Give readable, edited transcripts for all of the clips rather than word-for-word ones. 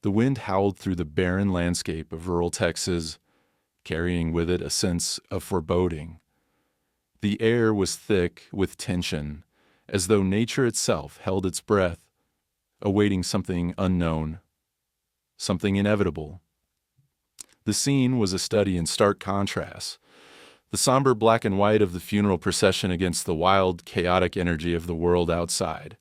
The wind howled through the barren landscape of rural Texas, carrying with it a sense of foreboding. The air was thick with tension, as though nature itself held its breath, awaiting something unknown, something inevitable. The scene was a study in stark contrast. The somber black and white of the funeral procession against the wild, chaotic energy of the world outside.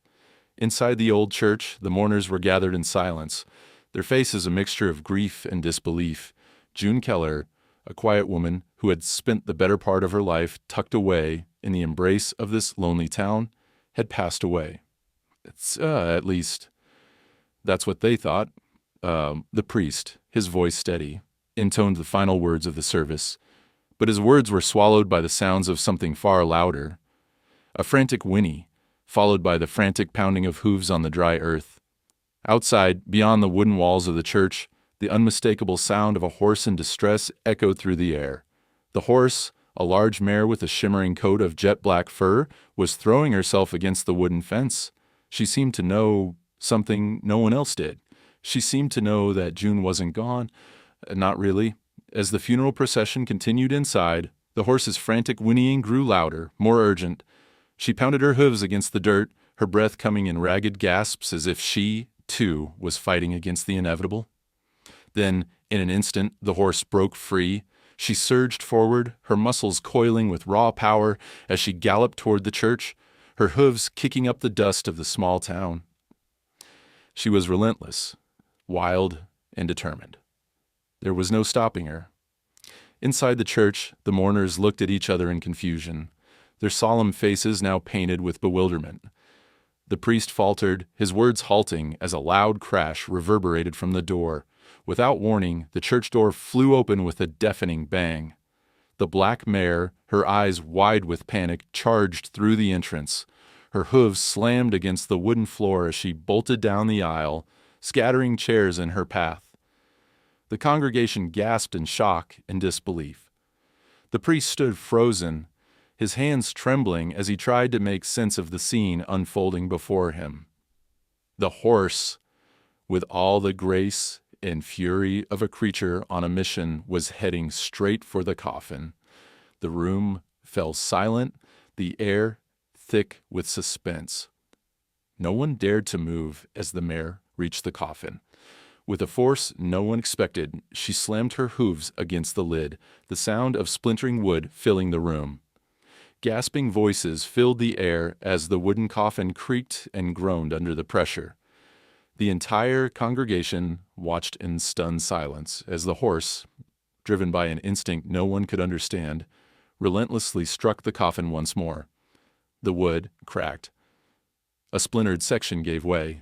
Inside the old church, the mourners were gathered in silence, their faces a mixture of grief and disbelief. June Keller, a quiet woman who had spent the better part of her life tucked away in the embrace of this lonely town, had passed away. At least, that's what they thought. The priest, his voice steady, intoned the final words of the service, but his words were swallowed by the sounds of something far louder. A frantic whinny, followed by the frantic pounding of hooves on the dry earth. Outside, beyond the wooden walls of the church, the unmistakable sound of a horse in distress echoed through the air. The horse, a large mare with a shimmering coat of jet-black fur, was throwing herself against the wooden fence. She seemed to know something no one else did. She seemed to know that June wasn't gone. Not really. As the funeral procession continued inside, the horse's frantic whinnying grew louder, more urgent. She pounded her hooves against the dirt, her breath coming in ragged gasps as if she, too, was fighting against the inevitable. Then, in an instant, the horse broke free. She surged forward, her muscles coiling with raw power as she galloped toward the church, her hooves kicking up the dust of the small town. She was relentless, wild, and determined. There was no stopping her. Inside the church, the mourners looked at each other in confusion, their solemn faces now painted with bewilderment. The priest faltered, his words halting as a loud crash reverberated from the door. Without warning, the church door flew open with a deafening bang. The black mare, her eyes wide with panic, charged through the entrance. Her hooves slammed against the wooden floor as she bolted down the aisle, scattering chairs in her path. The congregation gasped in shock and disbelief. The priest stood frozen, his hands trembling as he tried to make sense of the scene unfolding before him. The horse, with all the grace and fury of a creature on a mission, was heading straight for the coffin. The room fell silent, the air thick with suspense. No one dared to move as the mare reached the coffin. With a force no one expected, she slammed her hooves against the lid, the sound of splintering wood filling the room. Gasping voices filled the air as the wooden coffin creaked and groaned under the pressure. The entire congregation watched in stunned silence as the horse, driven by an instinct no one could understand, relentlessly struck the coffin once more. The wood cracked. A splintered section gave way,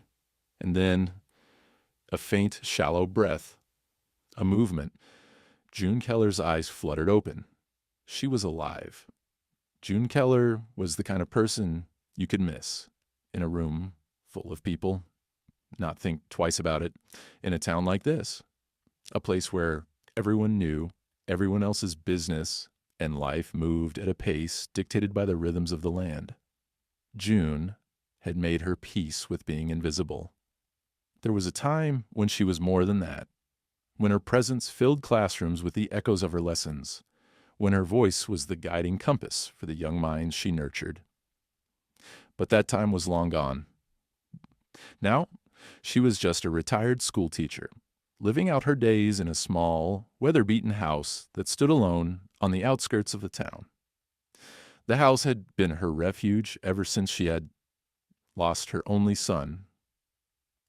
and then a faint, shallow breath. A movement. June Keller's eyes fluttered open. She was alive. June Keller was the kind of person you could miss in a room full of people, not think twice about it, in a town like this, a place where everyone knew everyone else's business and life moved at a pace dictated by the rhythms of the land. June had made her peace with being invisible. There was a time when she was more than that, when her presence filled classrooms with the echoes of her lessons, when her voice was the guiding compass for the young minds she nurtured. But that time was long gone. Now, she was just a retired schoolteacher, living out her days in a small, weather-beaten house that stood alone on the outskirts of the town. The house had been her refuge ever since she had lost her only son,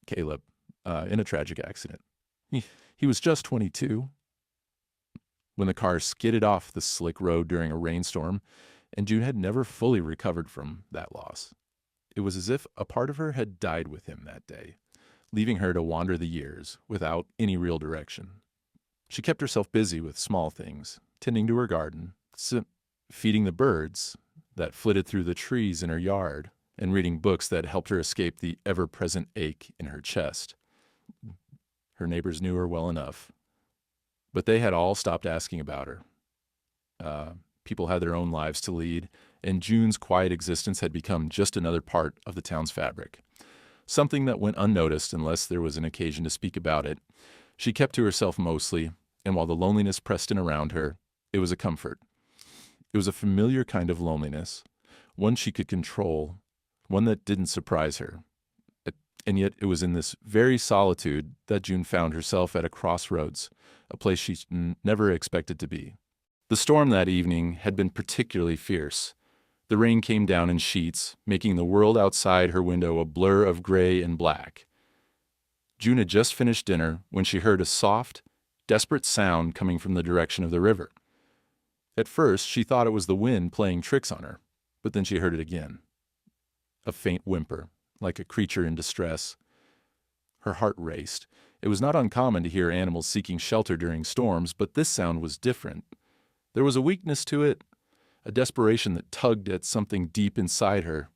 Caleb, in a tragic accident. He was just 22 when the car skidded off the slick road during a rainstorm, and June had never fully recovered from that loss. It was as if a part of her had died with him that day, leaving her to wander the years without any real direction. She kept herself busy with small things, tending to her garden, feeding the birds that flitted through the trees in her yard, and reading books that helped her escape the ever-present ache in her chest. Her neighbors knew her well enough, but they had all stopped asking about her. People had their own lives to lead, and June's quiet existence had become just another part of the town's fabric. something that went unnoticed unless there was an occasion to speak about it. She kept to herself mostly, and while the loneliness pressed in around her, it was a comfort. It was a familiar kind of loneliness, one she could control, one that didn't surprise her. And yet it was in this very solitude that June found herself at a crossroads, a place she never expected to be. The storm that evening had been particularly fierce. The rain came down in sheets, making the world outside her window a blur of gray and black. June had just finished dinner when she heard a soft, desperate sound coming from the direction of the river. At first, she thought it was the wind playing tricks on her, but then she heard it again. A faint whimper, like a creature in distress. Her heart raced. It was not uncommon to hear animals seeking shelter during storms, but this sound was different. There was a weakness to it, a desperation that tugged at something deep inside her.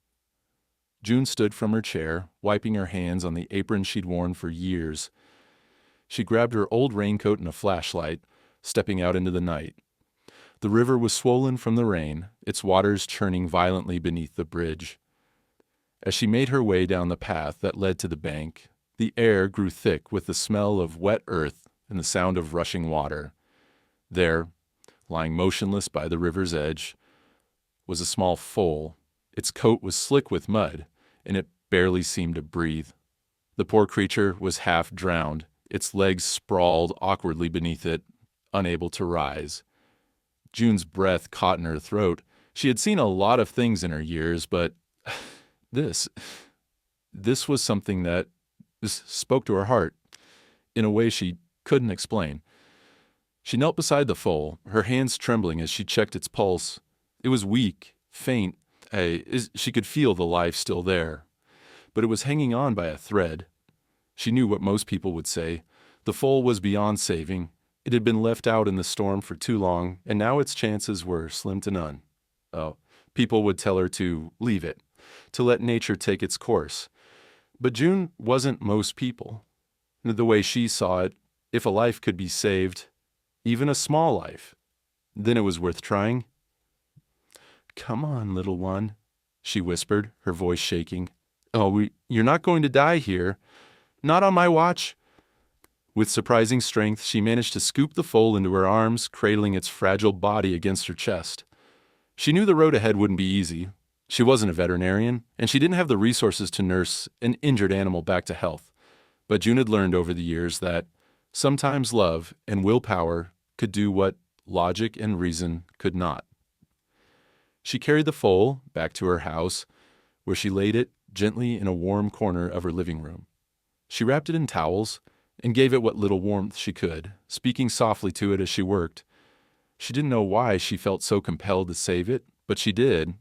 June stood from her chair, wiping her hands on the apron she'd worn for years. She grabbed her old raincoat and a flashlight, stepping out into the night. The river was swollen from the rain, its waters churning violently beneath the bridge. As she made her way down the path that led to the bank, the air grew thick with the smell of wet earth and the sound of rushing water. There, lying motionless by the river's edge, was a small foal. Its coat was slick with mud, and it barely seemed to breathe. The poor creature was half drowned, its legs sprawled awkwardly beneath it, unable to rise. June's breath caught in her throat. She had seen a lot of things in her years, but This was something that spoke to her heart in a way she couldn't explain. She knelt beside the foal, her hands trembling as she checked its pulse. It was weak, faint. She could feel the life still there, but it was hanging on by a thread. She knew what most people would say. The foal was beyond saving. It had been left out in the storm for too long, and now its chances were slim to none. People would tell her to leave it, to let nature take its course. But June wasn't most people. The way she saw it, if a life could be saved, even a small life, then it was worth trying. "Come on, little one," she whispered, her voice shaking. You're not going to die here. Not on my watch." With surprising strength, she managed to scoop the foal into her arms, cradling its fragile body against her chest. She knew the road ahead wouldn't be easy. She wasn't a veterinarian, and she didn't have the resources to nurse an injured animal back to health. But June had learned over the years that sometimes love and willpower could do what logic and reason could not. She carried the foal back to her house, where she laid it gently in a warm corner of her living room. She wrapped it in towels and gave it what little warmth she could, speaking softly to it as she worked. She didn't know why she felt so compelled to save it, but she did.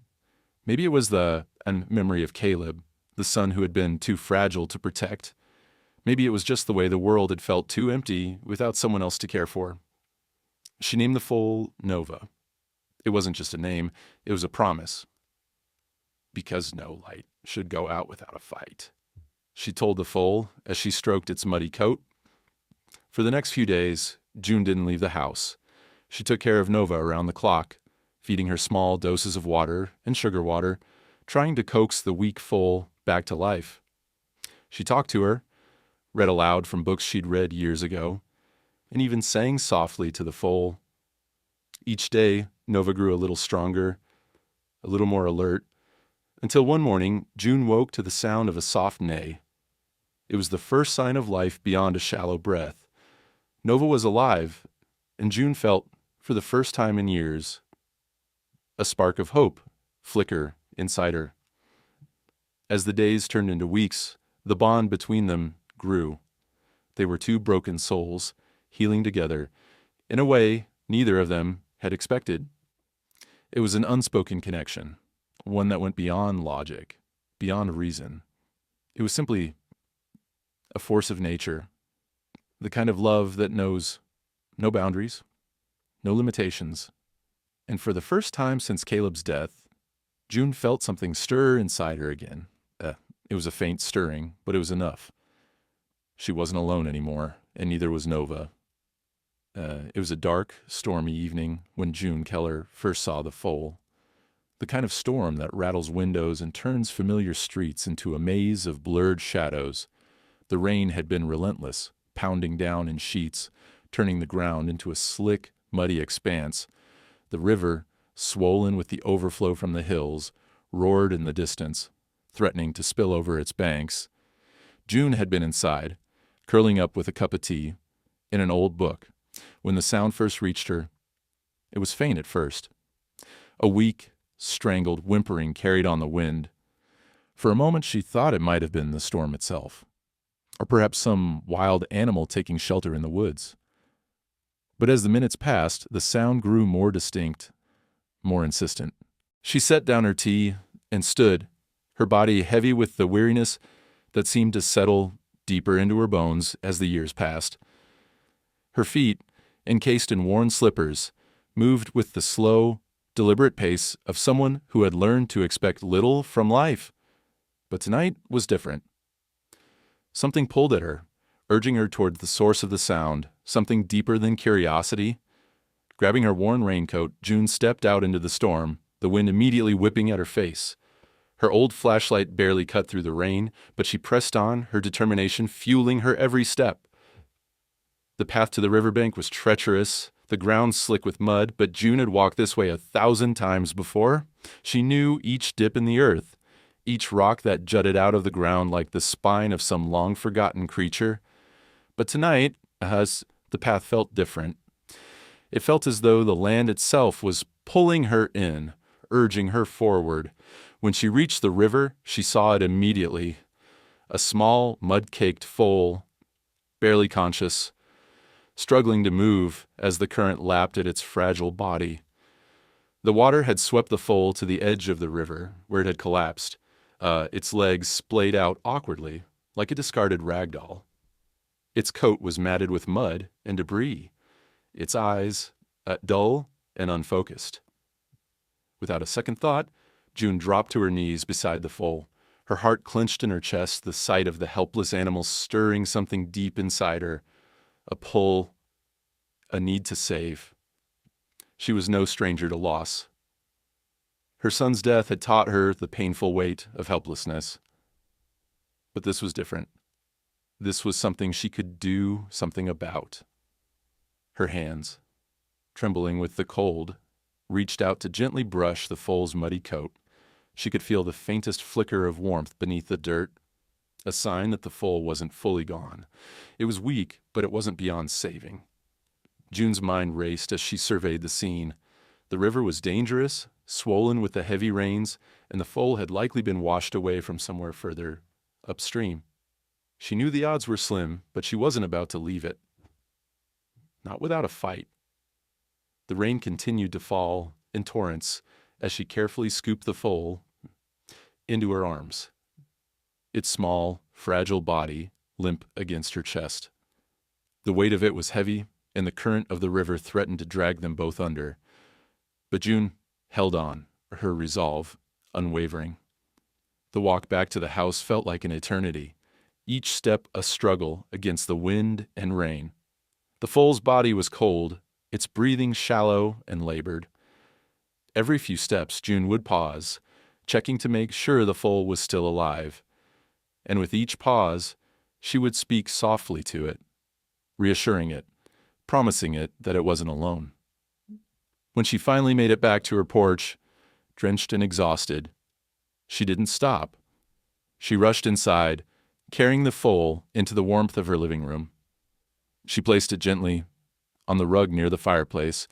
Maybe it was the memory of Caleb, the son who had been too fragile to protect. Maybe it was just the way the world had felt too empty without someone else to care for. She named the foal Nova. It wasn't just a name, it was a promise. Because no light should go out without a fight, she told the foal as she stroked its muddy coat. For the next few days, June didn't leave the house. She took care of Nova around the clock, feeding her small doses of water and sugar water, trying to coax the weak foal back to life. She talked to her, read aloud from books she'd read years ago, and even sang softly to the foal. Each day, Nova grew a little stronger, a little more alert, until one morning, June woke to the sound of a soft neigh. It was the first sign of life beyond a shallow breath. Nova was alive, and June felt, for the first time in years, a spark of hope flicker inside her. As the days turned into weeks, the bond between them grew. They were two broken souls, healing together, in a way neither of them had expected. It was an unspoken connection, one that went beyond logic, beyond reason. It was simply a force of nature, the kind of love that knows no boundaries, no limitations. And for the first time since Caleb's death, June felt something stir inside her again. It was a faint stirring, but it was enough. She wasn't alone anymore, and neither was Nova. It was a dark, stormy evening when June Keller first saw the foal. the kind of storm that rattles windows and turns familiar streets into a maze of blurred shadows. The rain had been relentless, pounding down in sheets, turning the ground into a slick, muddy expanse. The river, swollen with the overflow from the hills, roared in the distance, threatening to spill over its banks. June had been inside, curling up with a cup of tea, in an old book. When the sound first reached her, it was faint at first. A weak, strangled whimpering carried on the wind. For a moment she thought it might have been the storm itself, or perhaps some wild animal taking shelter in the woods. But as the minutes passed, the sound grew more distinct, more insistent. She set down her tea and stood, her body heavy with the weariness that seemed to settle deeper into her bones as the years passed. Her feet, encased in worn slippers, moved with the slow, deliberate pace of someone who had learned to expect little from life. But tonight was different. Something pulled at her, urging her toward the source of the sound, something deeper than curiosity. Grabbing her worn raincoat, June stepped out into the storm, the wind immediately whipping at her face. Her old flashlight barely cut through the rain, but she pressed on, her determination fueling her every step. The path to the riverbank was treacherous, the ground slick with mud, but June had walked this way 1,000 times before. She knew each dip in the earth, each rock that jutted out of the ground like the spine of some long-forgotten creature. But tonight, the path felt different. It felt as though the land itself was pulling her in, urging her forward. When she reached the river, she saw it immediately. A small, mud-caked foal, barely conscious, struggling to move as the current lapped at its fragile body. The water had swept the foal to the edge of the river, where it had collapsed, its legs splayed out awkwardly, like a discarded rag doll. Its coat was matted with mud and debris, its eyes dull and unfocused. Without a second thought, June dropped to her knees beside the foal. Her heart clenched in her chest, the sight of the helpless animal stirring something deep inside her. A pull, a need to save. She was no stranger to loss. Her son's death had taught her the painful weight of helplessness. But this was different. This was something she could do something about. Her hands, trembling with the cold, reached out to gently brush the foal's muddy coat. She could feel the faintest flicker of warmth beneath the dirt, a sign that the foal wasn't fully gone. It was weak, but it wasn't beyond saving. June's mind raced as she surveyed the scene. The river was dangerous, swollen with the heavy rains, and the foal had likely been washed away from somewhere further upstream. She knew the odds were slim, but she wasn't about to leave it. Not without a fight. The rain continued to fall in torrents as she carefully scooped the foal into her arms, its small, fragile body limp against her chest. The weight of it was heavy, and the current of the river threatened to drag them both under. But June held on, her resolve unwavering. The walk back to the house felt like an eternity, each step a struggle against the wind and rain. The foal's body was cold, its breathing shallow and labored. Every few steps, June would pause, checking to make sure the foal was still alive. And with each pause, she would speak softly to it, reassuring it, promising it that it wasn't alone. When she finally made it back to her porch, drenched and exhausted, she didn't stop. She rushed inside, carrying the foal into the warmth of her living room. She placed it gently on the rug near the fireplace,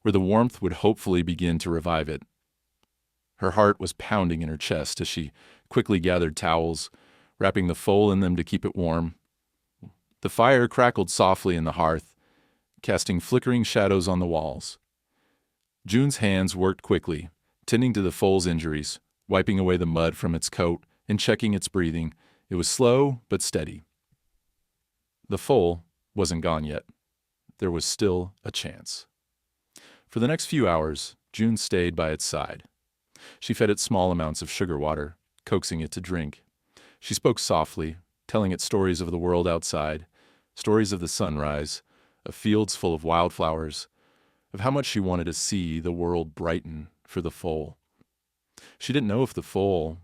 where the warmth would hopefully begin to revive it. Her heart was pounding in her chest as she quickly gathered towels, wrapping the foal in them to keep it warm. The fire crackled softly in the hearth, casting flickering shadows on the walls. June's hands worked quickly, tending to the foal's injuries, wiping away the mud from its coat and checking its breathing. It was slow but steady. The foal wasn't gone yet. There was still a chance. For the next few hours, June stayed by its side. She fed it small amounts of sugar water, coaxing it to drink. She spoke softly, telling it stories of the world outside, stories of the sunrise, of fields full of wildflowers, of how much she wanted to see the world brighten for the foal. She didn't know if the foal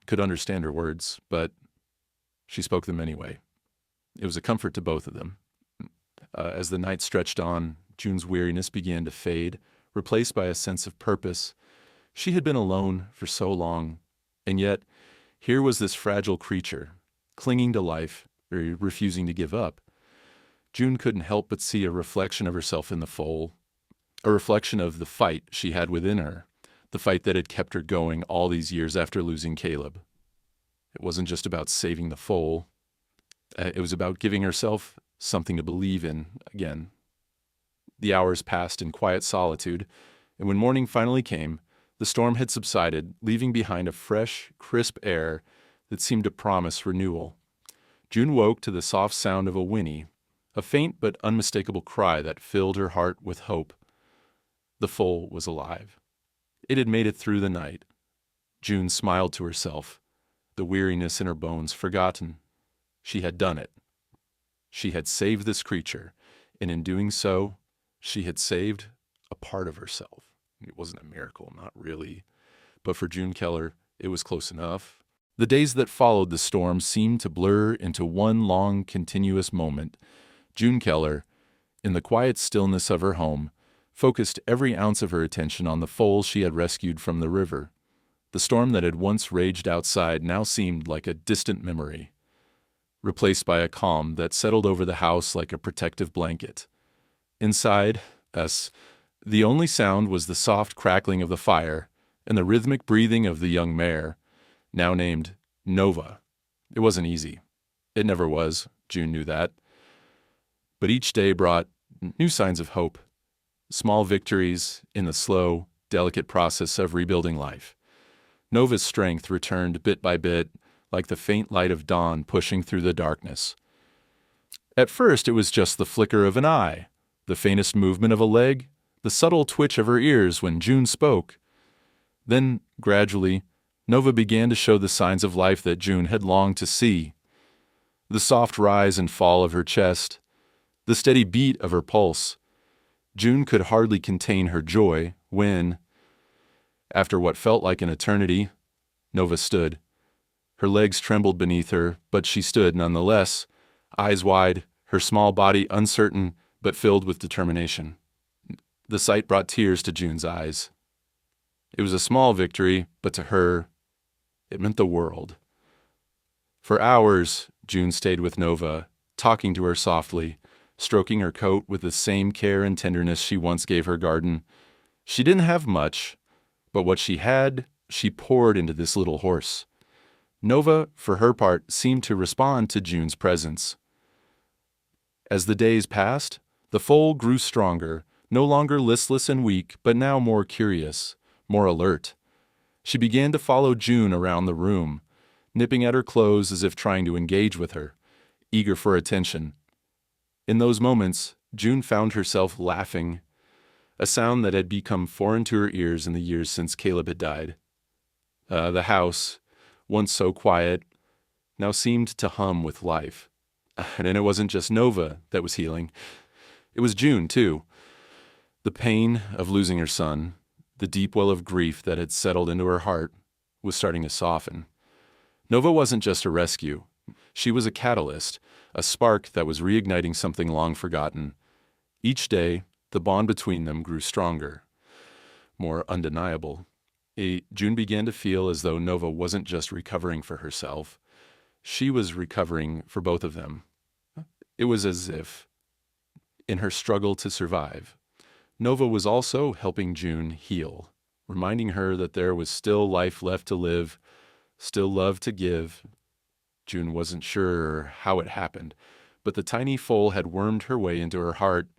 could understand her words, but she spoke them anyway. It was a comfort to both of them. As the night stretched on, June's weariness began to fade, replaced by a sense of purpose. She had been alone for so long, and yet here was this fragile creature, clinging to life, or refusing to give up. June couldn't help but see a reflection of herself in the foal, a reflection of the fight she had within her, the fight that had kept her going all these years after losing Caleb. It wasn't just about saving the foal. It was about giving herself something to believe in again. The hours passed in quiet solitude, and when morning finally came, the storm had subsided, leaving behind a fresh, crisp air that seemed to promise renewal. June woke to the soft sound of a whinny, a faint but unmistakable cry that filled her heart with hope. The foal was alive. It had made it through the night. June smiled to herself, the weariness in her bones forgotten. She had done it. She had saved this creature, and in doing so, she had saved a part of herself. It wasn't a miracle, not really, but for June Keller, it was close enough. The days that followed the storm seemed to blur into one long, continuous moment. June Keller, in the quiet stillness of her home, focused every ounce of her attention on the foal she had rescued from the river. The storm that had once raged outside now seemed like a distant memory, replaced by a calm that settled over the house like a protective blanket. Inside us, the only sound was the soft crackling of the fire and the rhythmic breathing of the young mare, now named Nova. It wasn't easy. It never was, June knew that. But each day brought new signs of hope, small victories in the slow, delicate process of rebuilding life. Nova's strength returned bit by bit, like the faint light of dawn pushing through the darkness. At first, it was just the flicker of an eye, the faintest movement of a leg, the subtle twitch of her ears when June spoke. Then, gradually, Nova began to show the signs of life that June had longed to see. The soft rise and fall of her chest, the steady beat of her pulse. June could hardly contain her joy when, after what felt like an eternity, Nova stood. Her legs trembled beneath her, but she stood nonetheless, eyes wide, her small body uncertain but filled with determination. The sight brought tears to June's eyes. It was a small victory, but to her, it meant the world. For hours, June stayed with Nova, talking to her softly, stroking her coat with the same care and tenderness she once gave her garden. She didn't have much, but what she had, she poured into this little horse. Nova, for her part, seemed to respond to June's presence. As the days passed, the foal grew stronger, no longer listless and weak, but now more curious, more alert. She began to follow June around the room, nipping at her clothes as if trying to engage with her, eager for attention. In those moments, June found herself laughing, a sound that had become foreign to her ears in the years since Caleb had died. The house, once so quiet, now seemed to hum with life. And it wasn't just Nova that was healing. It was June, too. The pain of losing her son, the deep well of grief that had settled into her heart, was starting to soften. Nova wasn't just a rescue. She was a catalyst, a spark that was reigniting something long forgotten. Each day, the bond between them grew stronger, more undeniable. June began to feel as though Nova wasn't just recovering for herself. She was recovering for both of them. It was as if, in her struggle to survive, Nova was also helping June heal, reminding her that there was still life left to live, still love to give. June wasn't sure how it happened, but the tiny foal had wormed her way into her heart,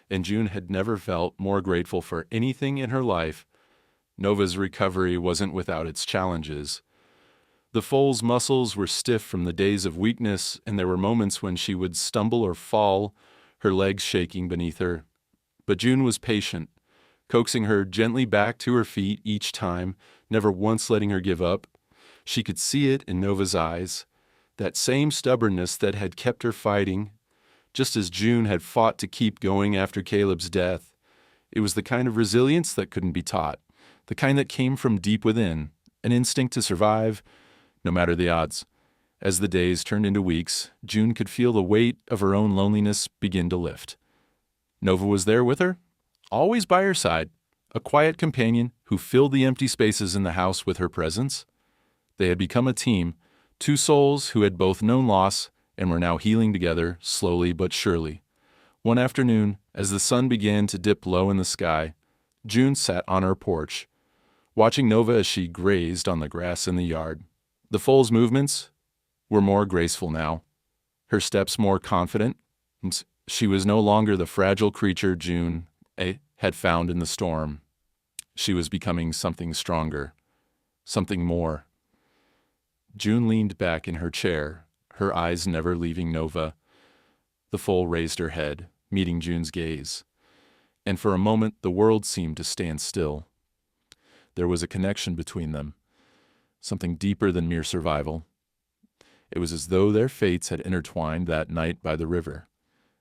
and June had never felt more grateful for anything in her life. Nova's recovery wasn't without its challenges. The foal's muscles were stiff from the days of weakness, and there were moments when she would stumble or fall, her legs shaking beneath her. But June was patient, coaxing her gently back to her feet each time, never once letting her give up. She could see it in Nova's eyes, that same stubbornness that had kept her fighting, just as June had fought to keep going after Caleb's death. It was the kind of resilience that couldn't be taught, the kind that came from deep within, an instinct to survive, no matter the odds. As the days turned into weeks, June could feel the weight of her own loneliness begin to lift. Nova was there with her, always by her side, a quiet companion who filled the empty spaces in the house with her presence. They had become a team, two souls who had both known loss and were now healing together, slowly but surely. One afternoon, as the sun began to dip low in the sky, June sat on her porch, watching Nova as she grazed on the grass in the yard. The foal's movements were more graceful now, her steps more confident. She was no longer the fragile creature June had found in the storm. She was becoming something stronger, something more. June leaned back in her chair, her eyes never leaving Nova. The foal raised her head, meeting June's gaze, and for a moment the world seemed to stand still. There was a connection between them, something deeper than mere survival. It was as though their fates had intertwined that night by the river,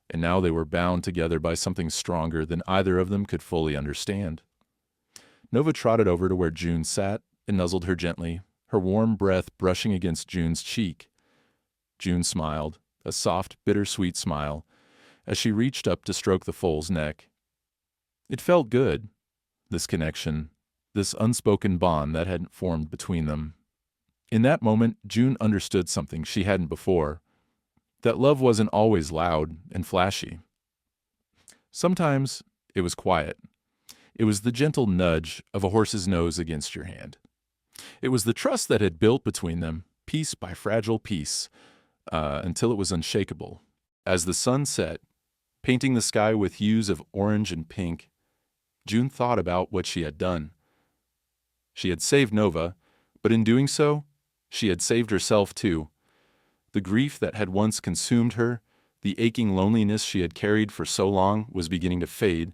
and now they were bound together by something stronger than either of them could fully understand. Nova trotted over to where June sat and nuzzled her gently, her warm breath brushing against June's cheek. June smiled, a soft, bittersweet smile, as she reached up to stroke the foal's neck. It felt good, this connection, this unspoken bond that had formed between them. In that moment, June understood something she hadn't before, that love wasn't always loud and flashy. Sometimes it was quiet. It was the gentle nudge of a horse's nose against your hand. It was the trust that had built between them, piece by fragile piece, until it was unshakable. As the sun set, painting the sky with hues of orange and pink, June thought about what she had done. She had saved Nova, but in doing so, she had saved herself too. The grief that had once consumed her, the aching loneliness she had carried for so long, was beginning to fade.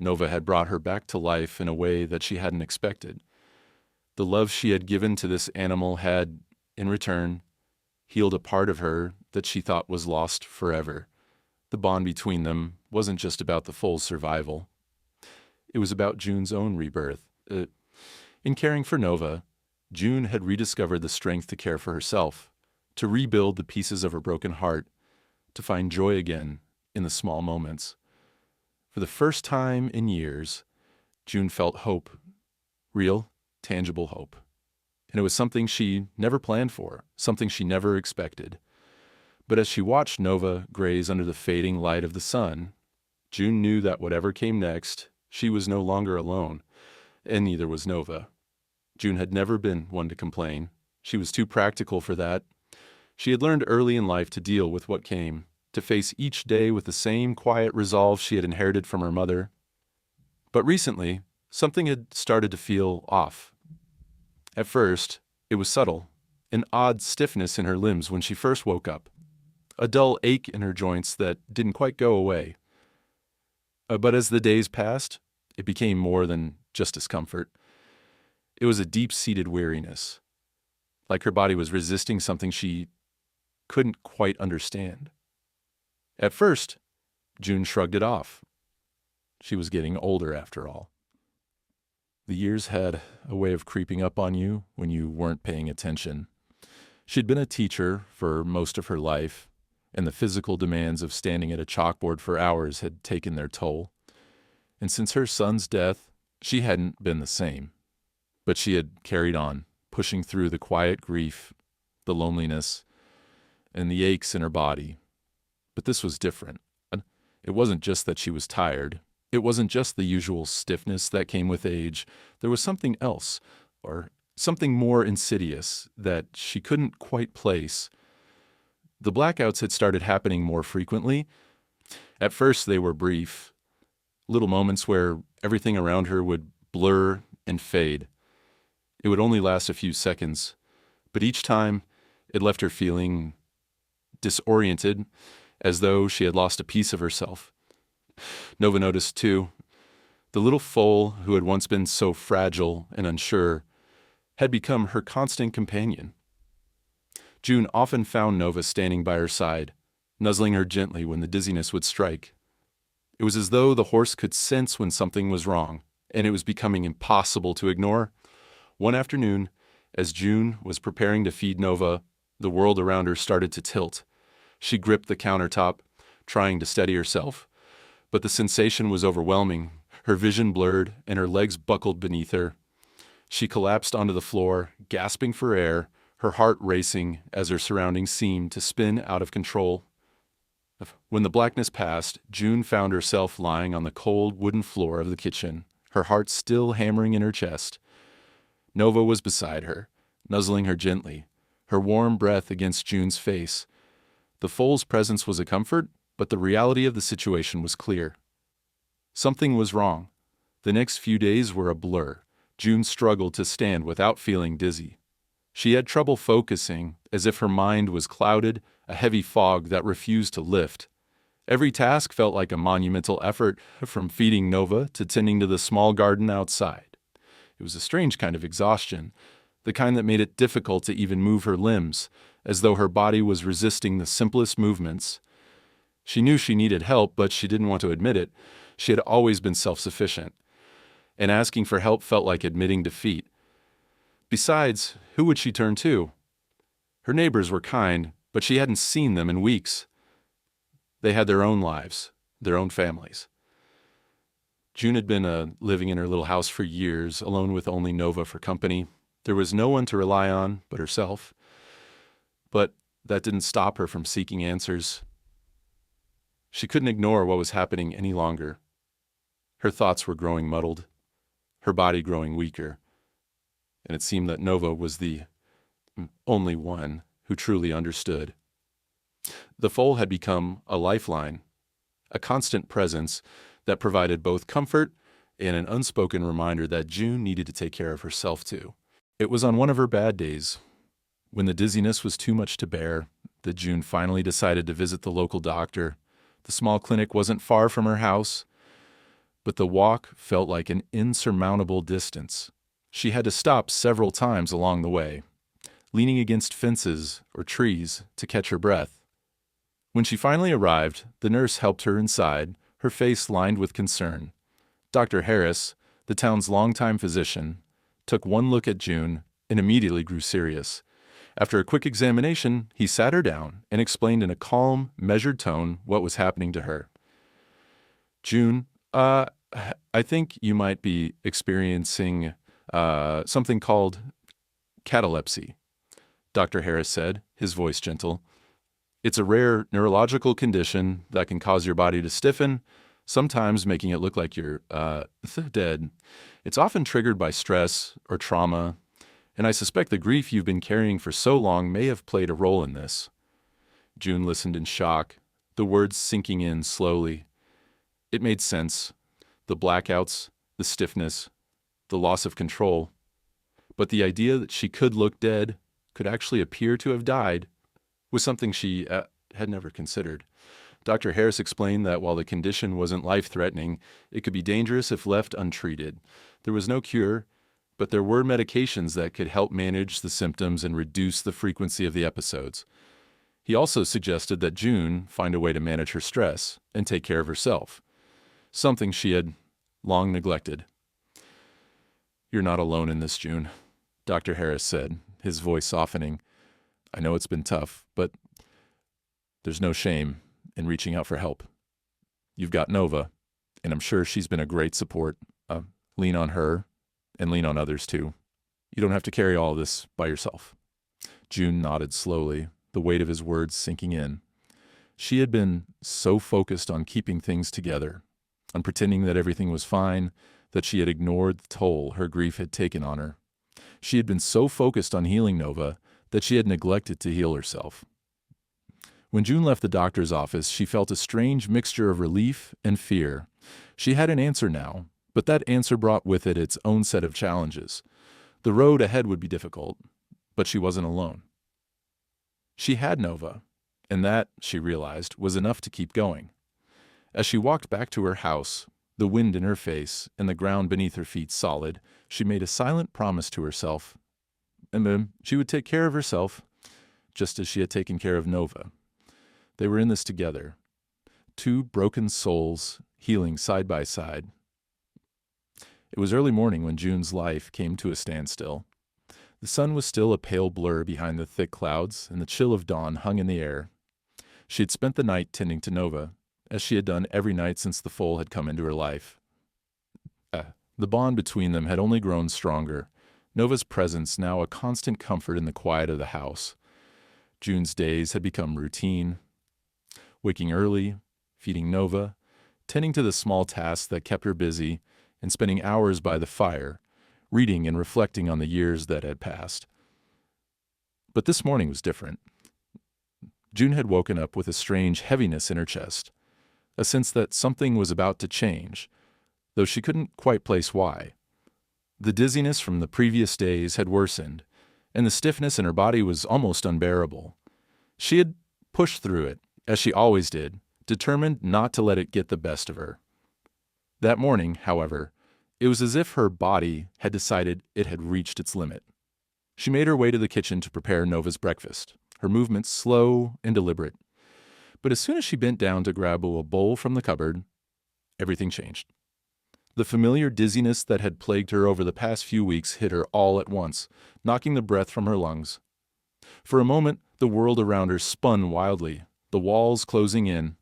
Nova had brought her back to life in a way that she hadn't expected. The love she had given to this animal had, in return, healed a part of her that she thought was lost forever. The bond between them wasn't just about the foal's survival. It was about June's own rebirth. In caring for Nova, June had rediscovered the strength to care for herself, to rebuild the pieces of her broken heart, to find joy again in the small moments. For the first time in years, June felt hope, real, tangible hope. And it was something she never planned for, something she never expected. But as she watched Nova graze under the fading light of the sun, June knew that whatever came next, she was no longer alone, and neither was Nova. June had never been one to complain. She was too practical for that. She had learned early in life to deal with what came, to face each day with the same quiet resolve she had inherited from her mother. But recently, something had started to feel off. At first, it was subtle, an odd stiffness in her limbs when she first woke up, a dull ache in her joints that didn't quite go away. But as the days passed, it became more than just discomfort. It was a deep-seated weariness, like her body was resisting something she couldn't quite understand. At first, June shrugged it off. She was getting older after all. The years had a way of creeping up on you when you weren't paying attention. She'd been a teacher for most of her life, and the physical demands of standing at a chalkboard for hours had taken their toll. And since her son's death, she hadn't been the same. But she had carried on, pushing through the quiet grief, the loneliness, and the aches in her body. But this was different. It wasn't just that she was tired. It wasn't just the usual stiffness that came with age. There was something else, or something more insidious, that she couldn't quite place. The blackouts had started happening more frequently. At first, they were brief, little moments where everything around her would blur and fade. It would only last a few seconds, but each time it left her feeling disoriented, as though she had lost a piece of herself. Nova noticed, too, the little foal who had once been so fragile and unsure had become her constant companion. June often found Nova standing by her side, nuzzling her gently when the dizziness would strike. It was as though the horse could sense when something was wrong, and it was becoming impossible to ignore. One afternoon, as June was preparing to feed Nova, the world around her started to tilt. She gripped the countertop, trying to steady herself, but the sensation was overwhelming. Her vision blurred, and her legs buckled beneath her. She collapsed onto the floor, gasping for air, her heart racing as her surroundings seemed to spin out of control. When the blackness passed, June found herself lying on the cold wooden floor of the kitchen, her heart still hammering in her chest. Nova was beside her, nuzzling her gently, her warm breath against June's face. The foal's presence was a comfort, but the reality of the situation was clear. Something was wrong. The next few days were a blur. June struggled to stand without feeling dizzy. She had trouble focusing, as if her mind was clouded, a heavy fog that refused to lift. Every task felt like a monumental effort, from feeding Nova to tending to the small garden outside. It was a strange kind of exhaustion, the kind that made it difficult to even move her limbs, as though her body was resisting the simplest movements. She knew she needed help, but she didn't want to admit it. She had always been self-sufficient, and asking for help felt like admitting defeat. Besides, who would she turn to? Her neighbors were kind, but she hadn't seen them in weeks. They had their own lives, their own families. June had been living in her little house for years, alone with only Nova for company. There was no one to rely on but herself. But that didn't stop her from seeking answers. She couldn't ignore what was happening any longer. Her thoughts were growing muddled, her body growing weaker, and it seemed that Nova was the only one who truly understood. The foal had become a lifeline, a constant presence that provided both comfort and an unspoken reminder that June needed to take care of herself too. It was on one of her bad days, when the dizziness was too much to bear, that June finally decided to visit the local doctor. The small clinic wasn't far from her house, but the walk felt like an insurmountable distance. She had to stop several times along the way, leaning against fences or trees to catch her breath. When she finally arrived, the nurse helped her inside, her face lined with concern. Dr. Harris, the town's longtime physician, took one look at June and immediately grew serious. After a quick examination, he sat her down and explained in a calm, measured tone what was happening to her. June, I think you might be experiencing something called catalepsy, Dr. Harris said, his voice gentle. It's a rare neurological condition that can cause your body to stiffen, sometimes making it look like you're dead. It's often triggered by stress or trauma, and I suspect the grief you've been carrying for so long may have played a role in this. June listened in shock, the words sinking in slowly. It made sense. The blackouts, the stiffness, the loss of control. But the idea that she could look dead, could actually appear to have died, was something she had never considered. Dr. Harris explained that while the condition wasn't life-threatening, it could be dangerous if left untreated. There was no cure, but there were medications that could help manage the symptoms and reduce the frequency of the episodes. He also suggested that June find a way to manage her stress and take care of herself, something she had long neglected. You're not alone in this, June, Dr. Harris said, his voice softening. I know it's been tough, but there's no shame in reaching out for help. You've got Nova, and I'm sure she's been a great support. Lean on her, and lean on others too. You don't have to carry all this by yourself. June nodded slowly, the weight of his words sinking in. She had been so focused on keeping things together, on pretending that everything was fine, that she had ignored the toll her grief had taken on her. She had been so focused on healing Nova that she had neglected to heal herself. When June left the doctor's office, she felt a strange mixture of relief and fear. She had an answer now, but that answer brought with it its own set of challenges. The road ahead would be difficult, but she wasn't alone. She had Nova, and that, she realized, was enough to keep going. As she walked back to her house, the wind in her face and the ground beneath her feet solid, she made a silent promise to herself. And then she would take care of herself, just as she had taken care of Nova. They were in this together, two broken souls healing side by side. It was early morning when June's life came to a standstill. The sun was still a pale blur behind the thick clouds, and the chill of dawn hung in the air. She had spent the night tending to Nova, as she had done every night since the foal had come into her life. The bond between them had only grown stronger, Nova's presence now a constant comfort in the quiet of the house. June's days had become routine, waking early, feeding Nova, tending to the small tasks that kept her busy, and spending hours by the fire, reading and reflecting on the years that had passed. But this morning was different. June had woken up with a strange heaviness in her chest, a sense that something was about to change, though she couldn't quite place why. The dizziness from the previous days had worsened, and the stiffness in her body was almost unbearable. She had pushed through it, as she always did, determined not to let it get the best of her. That morning, however, it was as if her body had decided it had reached its limit. She made her way to the kitchen to prepare Nova's breakfast, her movements slow and deliberate. But as soon as she bent down to grab a bowl from the cupboard, everything changed. The familiar dizziness that had plagued her over the past few weeks hit her all at once, knocking the breath from her lungs. For a moment, the world around her spun wildly, the walls closing in.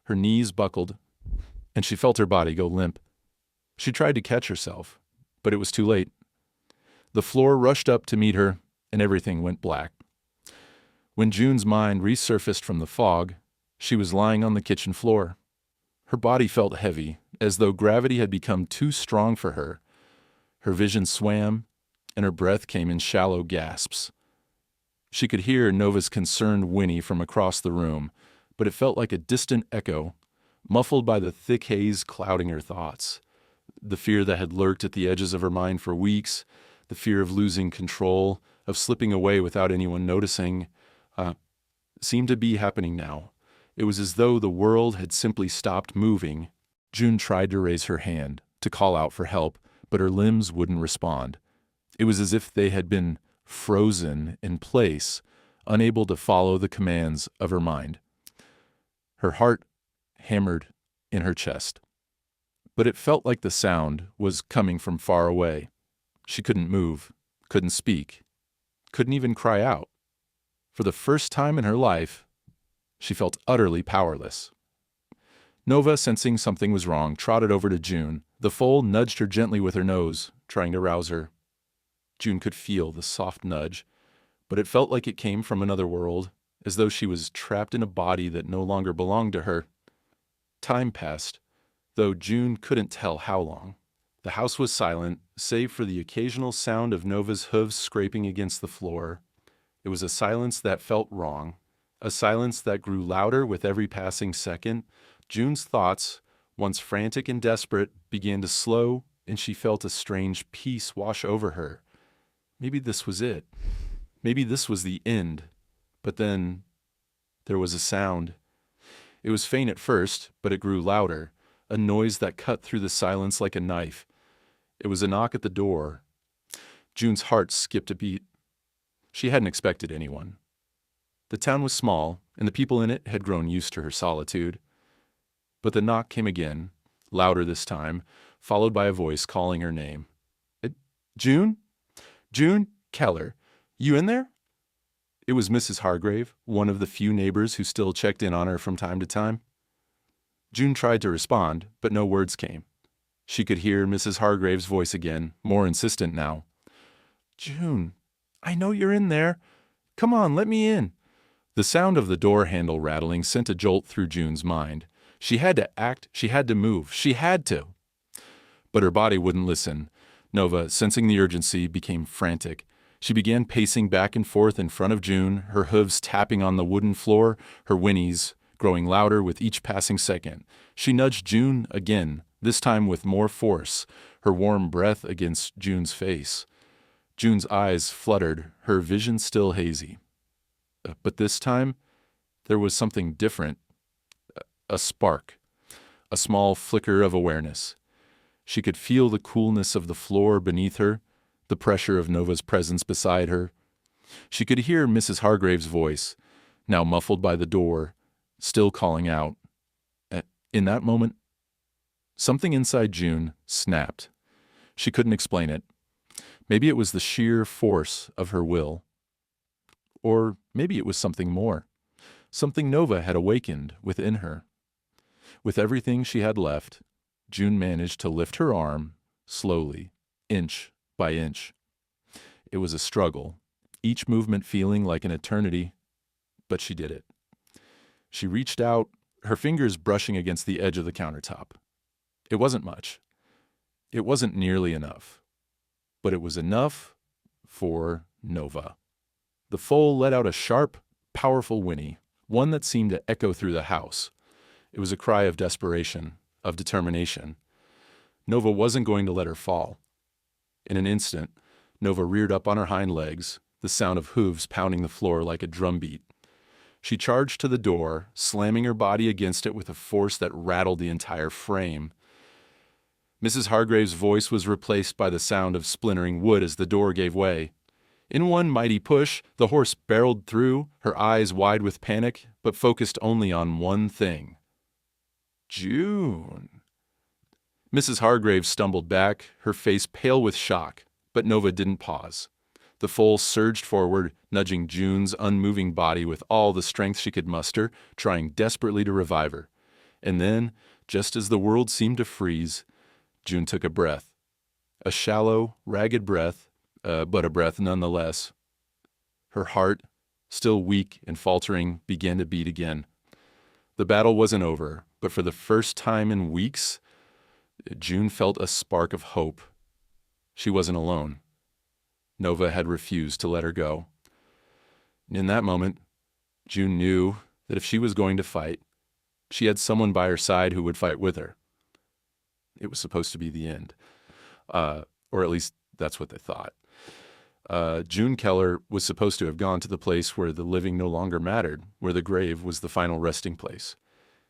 Her knees buckled, and she felt her body go limp. She tried to catch herself, but it was too late. The floor rushed up to meet her, and everything went black. When June's mind resurfaced from the fog, she was lying on the kitchen floor. Her body felt heavy, as though gravity had become too strong for her. Her vision swam, and her breath came in shallow gasps. She could hear Nova's concerned whinny from across the room, but it felt like a distant echo, muffled by the thick haze clouding her thoughts. The fear that had lurked at the edges of her mind for weeks, the fear of losing control, of slipping away without anyone noticing, seemed to be happening now. It was as though the world had simply stopped moving. June tried to raise her hand, to call out for help, but her limbs wouldn't respond. It was as if they had been frozen in place, unable to follow the commands of her mind. Her heart hammered in her chest. But it felt like the sound was coming from far away. She couldn't move, couldn't speak, couldn't even cry out. For the first time in her life, she felt utterly powerless. Nova, sensing something was wrong, trotted over to June. The foal nudged her gently with her nose, trying to rouse her. June could feel the soft nudge, but it felt like it came from another world, as though she was trapped in a body that no longer belonged to her. Time passed, though June couldn't tell how long. The house was silent, save for the occasional sound of Nova's hooves scraping against the floor. It was a silence that felt wrong, a silence that grew louder with every passing second. June's thoughts, once frantic and desperate, began to slow, and she felt a strange peace wash over her. Maybe this was it. Maybe this was the end. But then there was a sound. It was faint at first, but it grew louder, a noise that cut through the silence like a knife. It was a knock at the door. June's heart skipped a beat. She hadn't expected anyone. The town was small, and the people in it had grown used to her solitude. But the knock came again, louder this time, followed by a voice calling her name. June? June Keller, you in there? It was Mrs. Hargrave, one of the few neighbors who still checked in on her from time to time. June tried to respond, but no words came. She could hear Mrs. Hargrave's voice again, more insistent now. June, I know you're in there. Come on, let me in. The sound of the door handle rattling sent a jolt through June's mind. She had to act, she had to move, she had to. But her body wouldn't listen. Nova, sensing the urgency, became frantic. She began pacing back and forth in front of June, her hooves tapping on the wooden floor, her whinnies growing louder with each passing second. She nudged June again, this time with more force, her warm breath against June's face. June's eyes fluttered, her vision still hazy. But this time, there was something different. A spark, a small flicker of awareness. She could feel the coolness of the floor beneath her, the pressure of Nova's presence beside her. She could hear Mrs. Hargrave's voice, now muffled by the door, still calling out. In that moment, something inside June snapped. She couldn't explain it. Maybe it was the sheer force of her will. Or maybe it was something more. Something Nova had awakened within her. With everything she had left, June managed to lift her arm, slowly, inch by inch. It was a struggle, each movement feeling like an eternity, but she did it. She reached out, her fingers brushing against the edge of the countertop. It wasn't much. It wasn't nearly enough. But it was enough for Nova. The foal let out a sharp, powerful whinny, one that seemed to echo through the house. It was a cry of desperation, of determination. Nova wasn't going to let her fall. In an instant, Nova reared up on her hind legs, the sound of hooves pounding the floor like a drumbeat. She charged to the door, slamming her body against it with a force that rattled the entire frame. Mrs. Hargrave's voice was replaced by the sound of splintering wood as the door gave way. In one mighty push, the horse barreled through, her eyes wide with panic, but focused only on one thing. June. Mrs. Hargrave stumbled back, her face pale with shock, but Nova didn't pause. The foal surged forward, nudging June's unmoving body with all the strength she could muster, trying desperately to revive her. And then, just as the world seemed to freeze, June took a breath. A shallow, ragged breath, but a breath nonetheless. Her heart, still weak and faltering, began to beat again. The battle wasn't over, but for the first time in weeks, June felt a spark of hope. She wasn't alone. Nova had refused to let her go. In that moment, June knew that if she was going to fight, she had someone by her side who would fight with her. It was supposed to be the end. Or at least that's what they thought. June Keller was supposed to have gone to the place where the living no longer mattered, where the grave was the final resting place.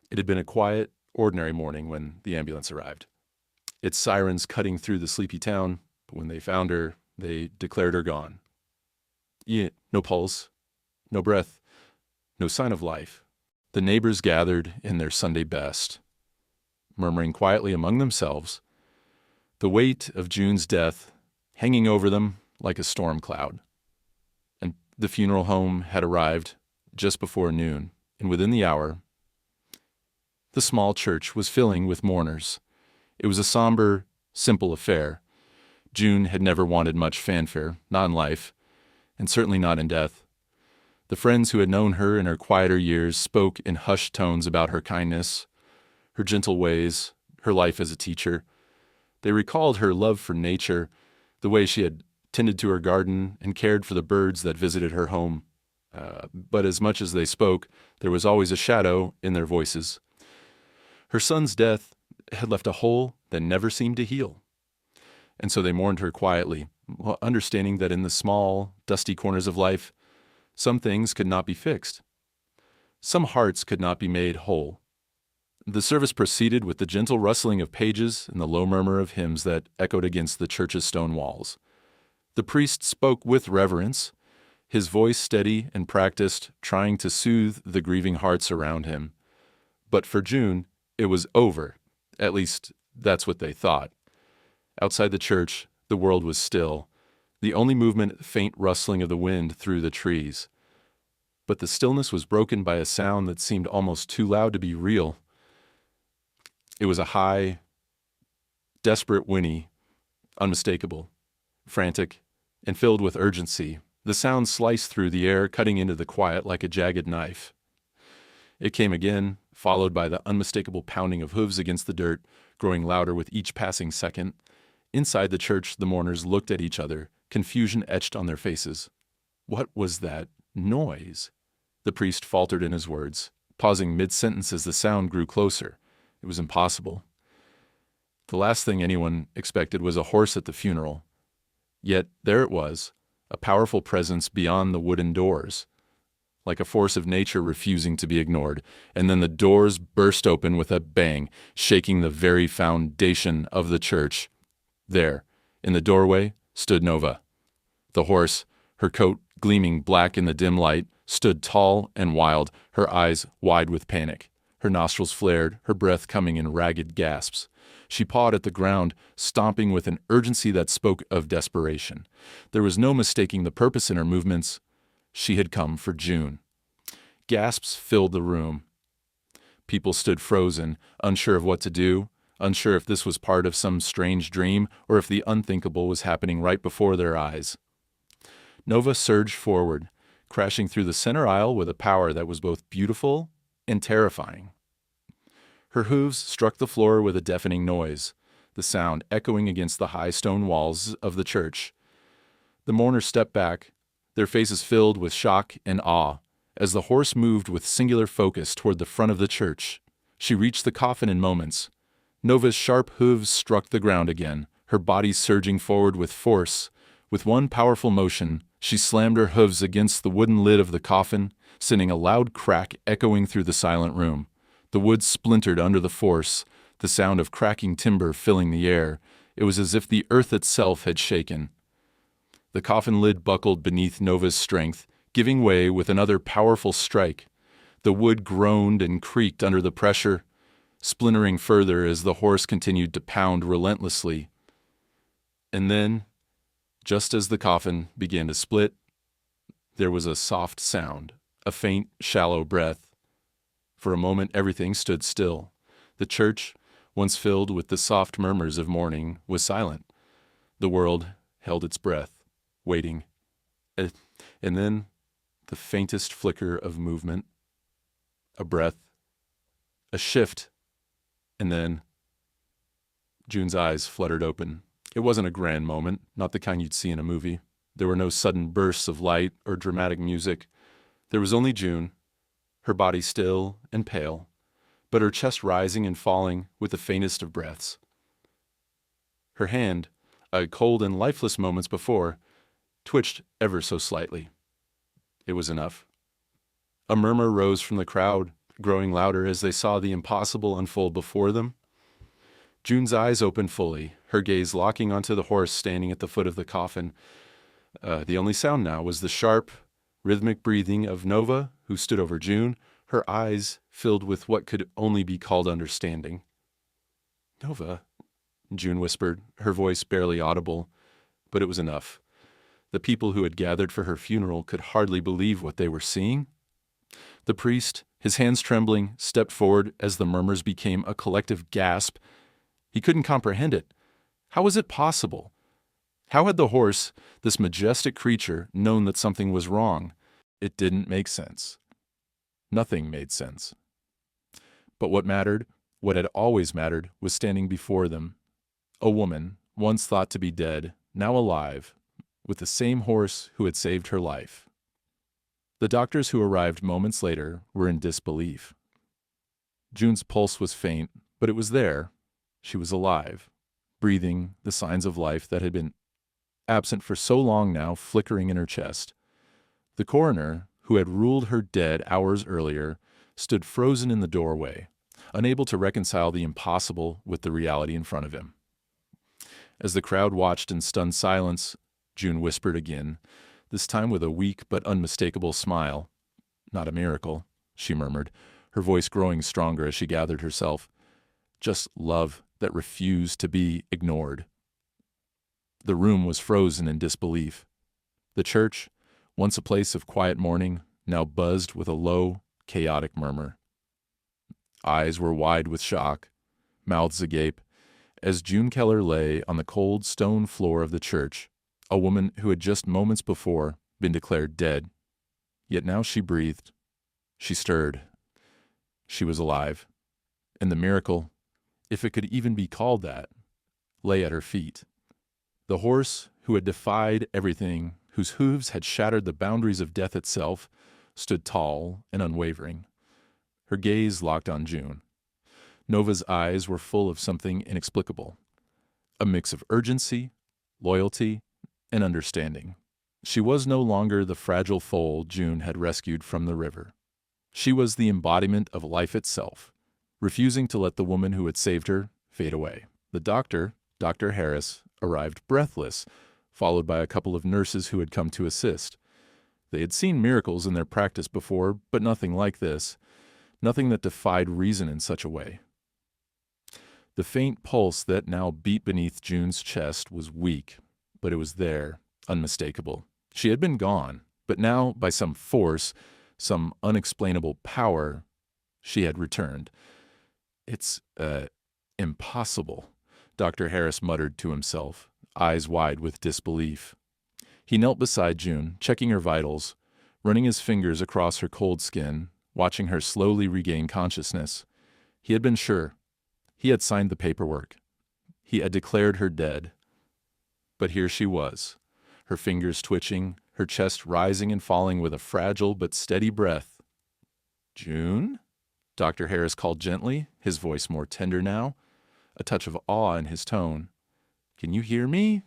It had been a quiet, ordinary morning when the ambulance arrived. Its sirens cutting through the sleepy town, but when they found her, they declared her gone. No pulse, no breath, no sign of life. The neighbors gathered in their Sunday best, murmuring quietly among themselves, the weight of June's death hanging over them like a storm cloud. And the funeral home had arrived just before noon, and within the hour, the small church was filling with mourners. It was a somber, simple affair. June had never wanted much fanfare, not in life, and certainly not in death. The friends who had known her in her quieter years spoke in hushed tones about her kindness, her gentle ways, her life as a teacher. They recalled her love for nature, the way she had tended to her garden and cared for the birds that visited her home. But as much as they spoke, there was always a shadow in their voices. Her son's death had left a hole that never seemed to heal. And so they mourned her quietly, understanding that in the small, dusty corners of life, some things could not be fixed. Some hearts could not be made whole. The service proceeded with the gentle rustling of pages and the low murmur of hymns that echoed against the church's stone walls. The priest spoke with reverence, his voice steady and practiced, trying to soothe the grieving hearts around him. But for June, it was over. At least, that's what they thought. Outside the church, the world was still, the only movement faint rustling of the wind through the trees. But the stillness was broken by a sound that seemed almost too loud to be real. It was a high, desperate whinny, unmistakable, frantic, and filled with urgency. The sound sliced through the air, cutting into the quiet like a jagged knife. It came again, followed by the unmistakable pounding of hooves against the dirt, growing louder with each passing second. Inside the church, the mourners looked at each other, confusion etched on their faces. What was that noise? The priest faltered in his words, pausing mid-sentence as the sound grew closer. It was impossible. The last thing anyone expected was a horse at the funeral. Yet there it was, a powerful presence beyond the wooden doors, like a force of nature refusing to be ignored. And then the doors burst open with a bang, shaking the very foundation of the church. There, in the doorway, stood Nova. The horse, her coat gleaming black in the dim light, stood tall and wild, her eyes wide with panic. Her nostrils flared, her breath coming in ragged gasps. She pawed at the ground, stomping with an urgency that spoke of desperation. There was no mistaking the purpose in her movements. She had come for June. Gasps filled the room. People stood frozen, unsure of what to do, unsure if this was part of some strange dream or if the unthinkable was happening right before their eyes. Nova surged forward, crashing through the center aisle with a power that was both beautiful and terrifying. Her hooves struck the floor with a deafening noise, the sound echoing against the high stone walls of the church. The mourners stepped back, their faces filled with shock and awe, as the horse moved with singular focus toward the front of the church. She reached the coffin in moments. Nova's sharp hooves struck the ground again, her body surging forward with force. With one powerful motion, she slammed her hooves against the wooden lid of the coffin, sending a loud crack echoing through the silent room. The wood splintered under the force, the sound of cracking timber filling the air. It was as if the earth itself had shaken. The coffin lid buckled beneath Nova's strength, giving way with another powerful strike. The wood groaned and creaked under the pressure, splintering further as the horse continued to pound relentlessly. And then, just as the coffin began to split, there was a soft sound, a faint, shallow breath. For a moment everything stood still. The church, once filled with the soft murmurs of mourning, was silent. The world held its breath, waiting. And then the faintest flicker of movement, a breath, a shift, and then June's eyes fluttered open. It wasn't a grand moment, not the kind you'd see in a movie. There were no sudden bursts of light or dramatic music. There was only June, her body still and pale, but her chest rising and falling with the faintest of breaths. Her hand, cold and lifeless moments before, twitched ever so slightly. It was enough. A murmur rose from the crowd, growing louder as they saw the impossible unfold before them. June's eyes opened fully, her gaze locking onto the horse standing at the foot of the coffin. The only sound now was the sharp, rhythmic breathing of Nova, who stood over June, her eyes filled with what could only be called understanding. "Nova," June whispered, her voice barely audible, but it was enough. The people who had gathered for her funeral could hardly believe what they were seeing. The priest, his hands trembling, stepped forward as the murmurs became a collective gasp. He couldn't comprehend it. How was it possible? How had the horse, this majestic creature, known that something was wrong? It didn't make sense. Nothing made sense. But what mattered, what had always mattered, was standing before them. A woman, once thought to be dead, now alive, with the same horse who had saved her life. The doctors who arrived moments later were in disbelief. June's pulse was faint, but it was there. She was alive, breathing the signs of life that had been absent for so long now, flickering in her chest. The coroner, who had ruled her dead hours earlier, stood frozen in the doorway, unable to reconcile the impossible with the reality in front of him. As the crowd watched in stunned silence, June whispered again, this time with a weak but unmistakable smile. "Not a miracle," she murmured, her voice growing stronger as she gathered herself. "Just love that refused to be ignored." The room was frozen in disbelief. The church, once a place of quiet mourning, now buzzed with a low, chaotic murmur. Eyes were wide with shock, mouths agape, as June Keller lay on the cold stone floor of the church, a woman who had just moments before been declared dead. Yet now she breathed. She stirred. She was alive. And the miracle, if it could even be called that, lay at her feet. The horse who had defied everything, whose hooves had shattered the boundaries of death itself, stood tall and unwavering. Her gaze locked on June. Nova's eyes were full of something inexplicable, a mix of urgency, loyalty, and understanding. She was no longer the fragile foal June had rescued from the river. She was the embodiment of life itself, refusing to let the woman who had saved her fade away. The doctor, Dr. Harris, arrived breathless, followed by a couple of nurses who had come to assist. They had seen miracles in their practice before, but nothing like this, nothing that defied reason in such a way. The faint pulse that now beat beneath June's chest was weak, but it was there, unmistakable. She had been gone, but now, by some force, some unexplainable power, she had returned. It's, impossible, Dr. Harris muttered to himself, eyes wide with disbelief. He knelt beside June, checking her vitals, running his fingers across her cold skin, watching her slowly regain consciousness. He had been sure. He had signed the paperwork. He had declared her dead. But here she was, her fingers twitching, her chest rising and falling with a fragile but steady breath. "June?" Dr. Harris called gently, his voice more tender now, a touch of awe in his tone. "Can you hear me?"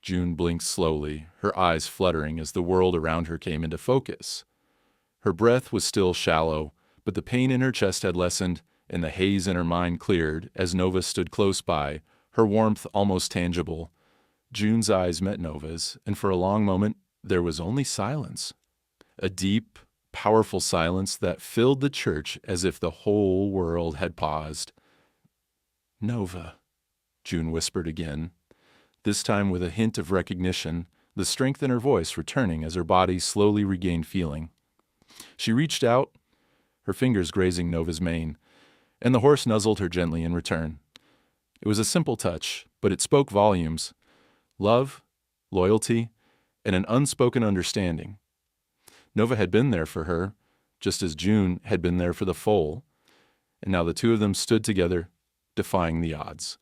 June blinked slowly, her eyes fluttering as the world around her came into focus. Her breath was still shallow, but the pain in her chest had lessened, and the haze in her mind cleared as Nova stood close by, her warmth almost tangible. June's eyes met Nova's, and for a long moment there was only silence. A deep, powerful silence that filled the church as if the whole world had paused. "Nova," June whispered again, this time with a hint of recognition, the strength in her voice returning as her body slowly regained feeling. She reached out, her fingers grazing Nova's mane, and the horse nuzzled her gently in return. It was a simple touch, but it spoke volumes. Love, loyalty, and an unspoken understanding. Nova had been there for her, just as June had been there for the foal, and now the two of them stood together, defying the odds.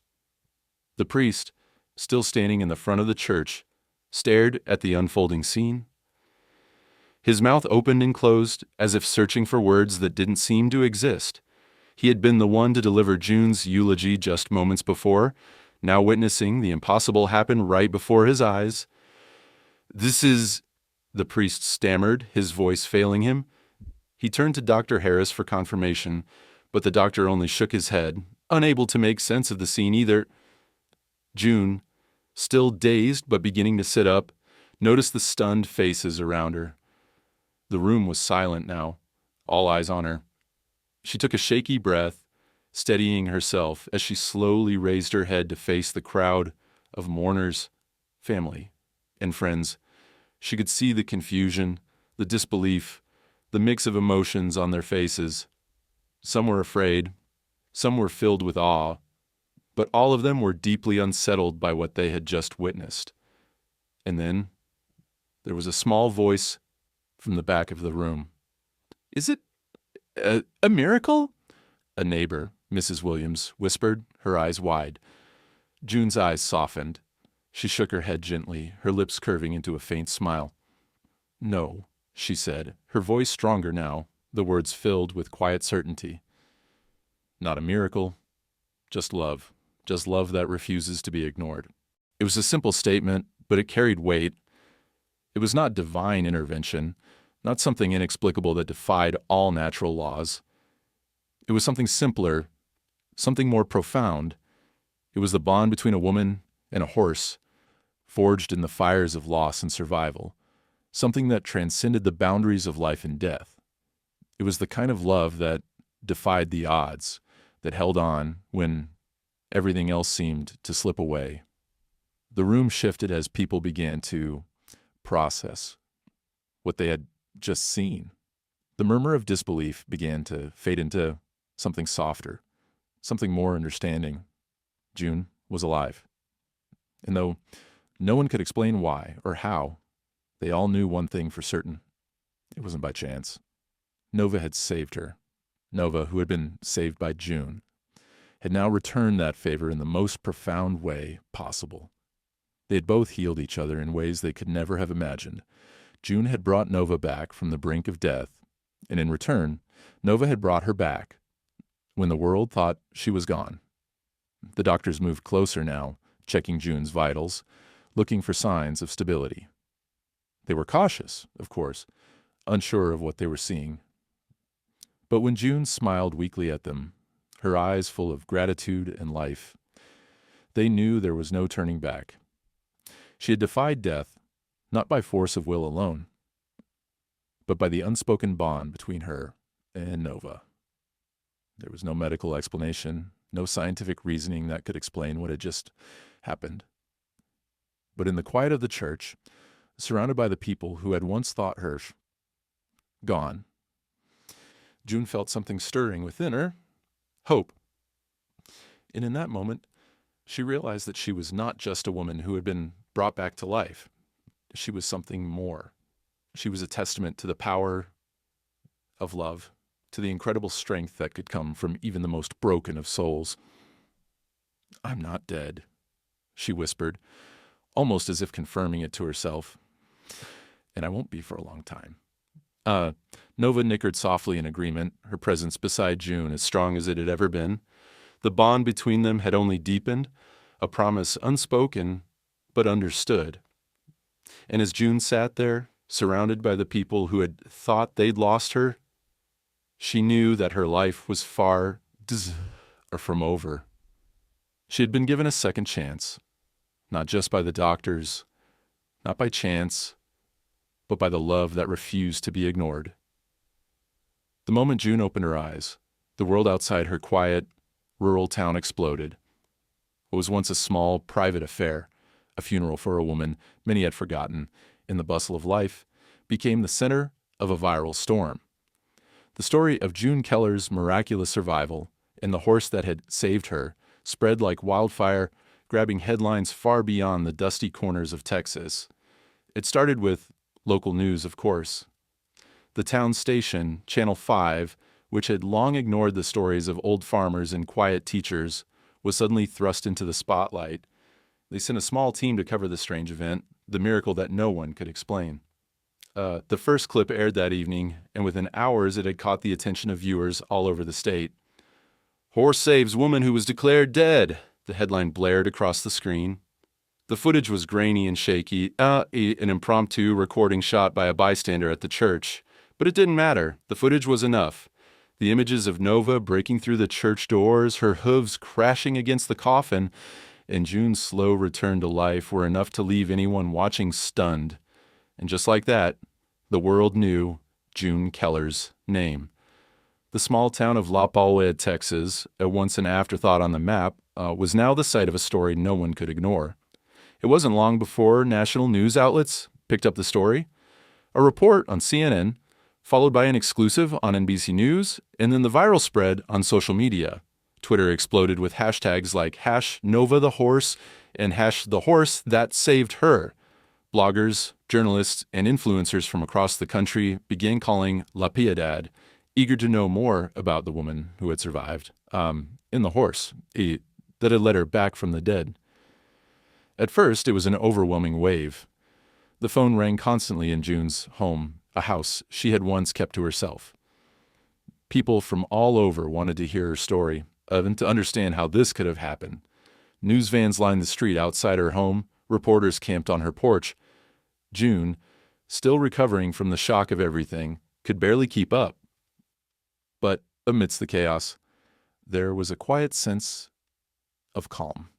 The priest, still standing in the front of the church, stared at the unfolding scene. His mouth opened and closed as if searching for words that didn't seem to exist. He had been the one to deliver June's eulogy just moments before, now witnessing the impossible happen right before his eyes. "This is," the priest stammered, his voice failing him. He turned to Dr. Harris for confirmation, but the doctor only shook his head, unable to make sense of the scene either. June, still dazed but beginning to sit up, noticed the stunned faces around her. The room was silent now, all eyes on her. She took a shaky breath, steadying herself as she slowly raised her head to face the crowd of mourners, family, and friends. She could see the confusion, the disbelief, the mix of emotions on their faces. Some were afraid, some were filled with awe, but all of them were deeply unsettled by what they had just witnessed. And then there was a small voice from the back of the room. "Is it a miracle?" A neighbor, Mrs. Williams, whispered, her eyes wide. June's eyes softened. She shook her head gently, her lips curving into a faint smile. "No," she said, her voice stronger now, the words filled with quiet certainty. "Not a miracle, just love that refuses to be ignored." It was a simple statement, but it carried weight. It was not divine intervention, not something inexplicable that defied all natural laws. It was something simpler, something more profound. It was the bond between a woman and a horse, forged in the fires of loss and survival, something that transcended the boundaries of life and death. It was the kind of love that defied the odds, that held on when everything else seemed to slip away. The room shifted as people began to process what they had just seen. The murmur of disbelief began to fade into something softer, something more understanding. June was alive. And though no one could explain why or how, they all knew one thing for certain. It wasn't by chance. Nova had saved her. Nova, who had been saved by June, had now returned that favor in the most profound way possible. They had both healed each other in ways they could never have imagined. June had brought Nova back from the brink of death, and in return, Nova had brought her back when the world thought she was gone. The doctors moved closer now, checking June's vitals, looking for signs of stability. They were cautious, of course, unsure of what they were seeing. But when June smiled weakly at them, her eyes full of gratitude and life, they knew there was no turning back. She had defied death, not by force of will alone, but by the unspoken bond between her and Nova. There was no medical explanation, no scientific reasoning that could explain what had just happened. But in the quiet of the church, surrounded by the people who had once thought her gone, June felt something stirring within her, hope. And in that moment, she realized that she was not just a woman who had been brought back to life. She was something more. She was a testament to the power of love, to the incredible strength that could come from even the most broken of souls. "I'm not dead," she whispered, almost as if confirming it to herself. "And I won't be for a long time." Nova nickered softly in agreement, her presence beside June as strong as it had ever been. The bond between them had only deepened, a promise unspoken but understood. And as June sat there, surrounded by the people who had thought they'd lost her, she knew that her life was far from over. She had been given a second chance, not just by the doctors, not by chance, but by the love that refused to be ignored. The moment June opened her eyes, the world outside her quiet, rural town exploded. What was once a small, private affair, a funeral for a woman many had forgotten in the bustle of life, became the center of a viral storm. The story of June Keller's miraculous survival and the horse that had saved her spread like wildfire, grabbing headlines far beyond the dusty corners of Texas. It started with local news, of course. The town station, Channel 5, which had long ignored the stories of old farmers and quiet teachers, was suddenly thrust into the spotlight. They sent a small team to cover the strange event, the miracle that no one could explain. The first clip aired that evening, and within hours it had caught the attention of viewers all over the state. "Horse saves woman who was declared dead," the headline blared across the screen. The footage was grainy and shaky, an impromptu recording shot by a bystander at the church. But it didn't matter. The footage was enough. The images of Nova breaking through the church doors, her hooves crashing against the coffin, and June's slow return to life were enough to leave anyone watching stunned. And just like that, the world knew June Keller's name. The small town of La Palwed, Texas, once an afterthought on the map, was now the site of a story no one could ignore. It wasn't long before national news outlets picked up the story. A report on CNN, followed by an exclusive on NBC News, and then the viral spread on social media. Twitter exploded with hashtags like #NovaTheHorse and #TheHorseThatSavedHer. Bloggers, journalists, and influencers from across the country began calling La Piedad, eager to know more about the woman who had survived, in the horse that had led her back from the dead. At first, it was an overwhelming wave. The phone rang constantly in June's home, a house she had once kept to herself. People from all over wanted to hear her story, and to understand how this could have happened. News vans lined the street outside her home, reporters camped on her porch. June, still recovering from the shock of everything, could barely keep up. But amidst the chaos, there was a quiet sense of calm.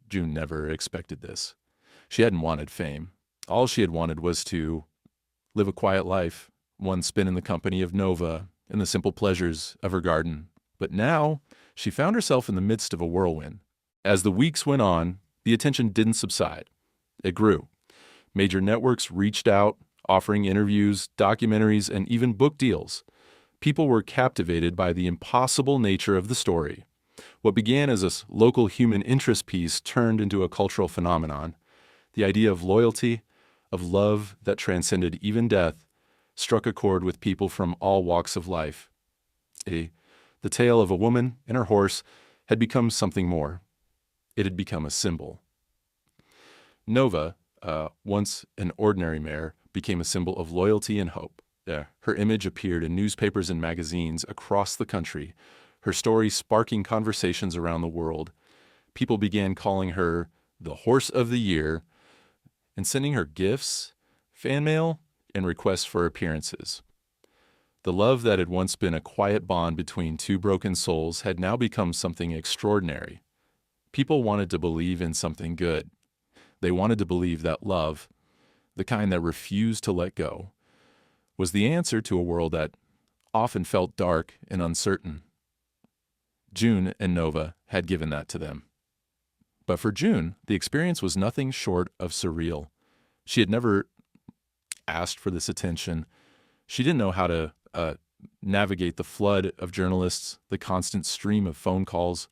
June never expected this. She hadn't wanted fame. All she had wanted was to live a quiet life, one spent in the company of Nova and the simple pleasures of her garden. But now she found herself in the midst of a whirlwind. As the weeks went on, the attention didn't subside. It grew. Major networks reached out, offering interviews, documentaries, and even book deals. People were captivated by the impossible nature of the story. What began as a local human interest piece turned into a cultural phenomenon. The idea of loyalty, of love that transcended even death, struck a chord with people from all walks of life. The tale of a woman and her horse had become something more. It had become a symbol. Nova, once an ordinary mare, became a symbol of loyalty and hope. Her image appeared in newspapers and magazines across the country, her story sparking conversations around the world. People began calling her the Horse of the Year and sending her gifts, fan mail, and requests for appearances. The love that had once been a quiet bond between two broken souls had now become something extraordinary. People wanted to believe in something good. They wanted to believe that love, the kind that refused to let go, was the answer to a world that often felt dark and uncertain. June and Nova had given that to them. But for June, the experience was nothing short of surreal. She had never asked for this attention. She didn't know how to navigate the flood of journalists, the constant stream of phone calls,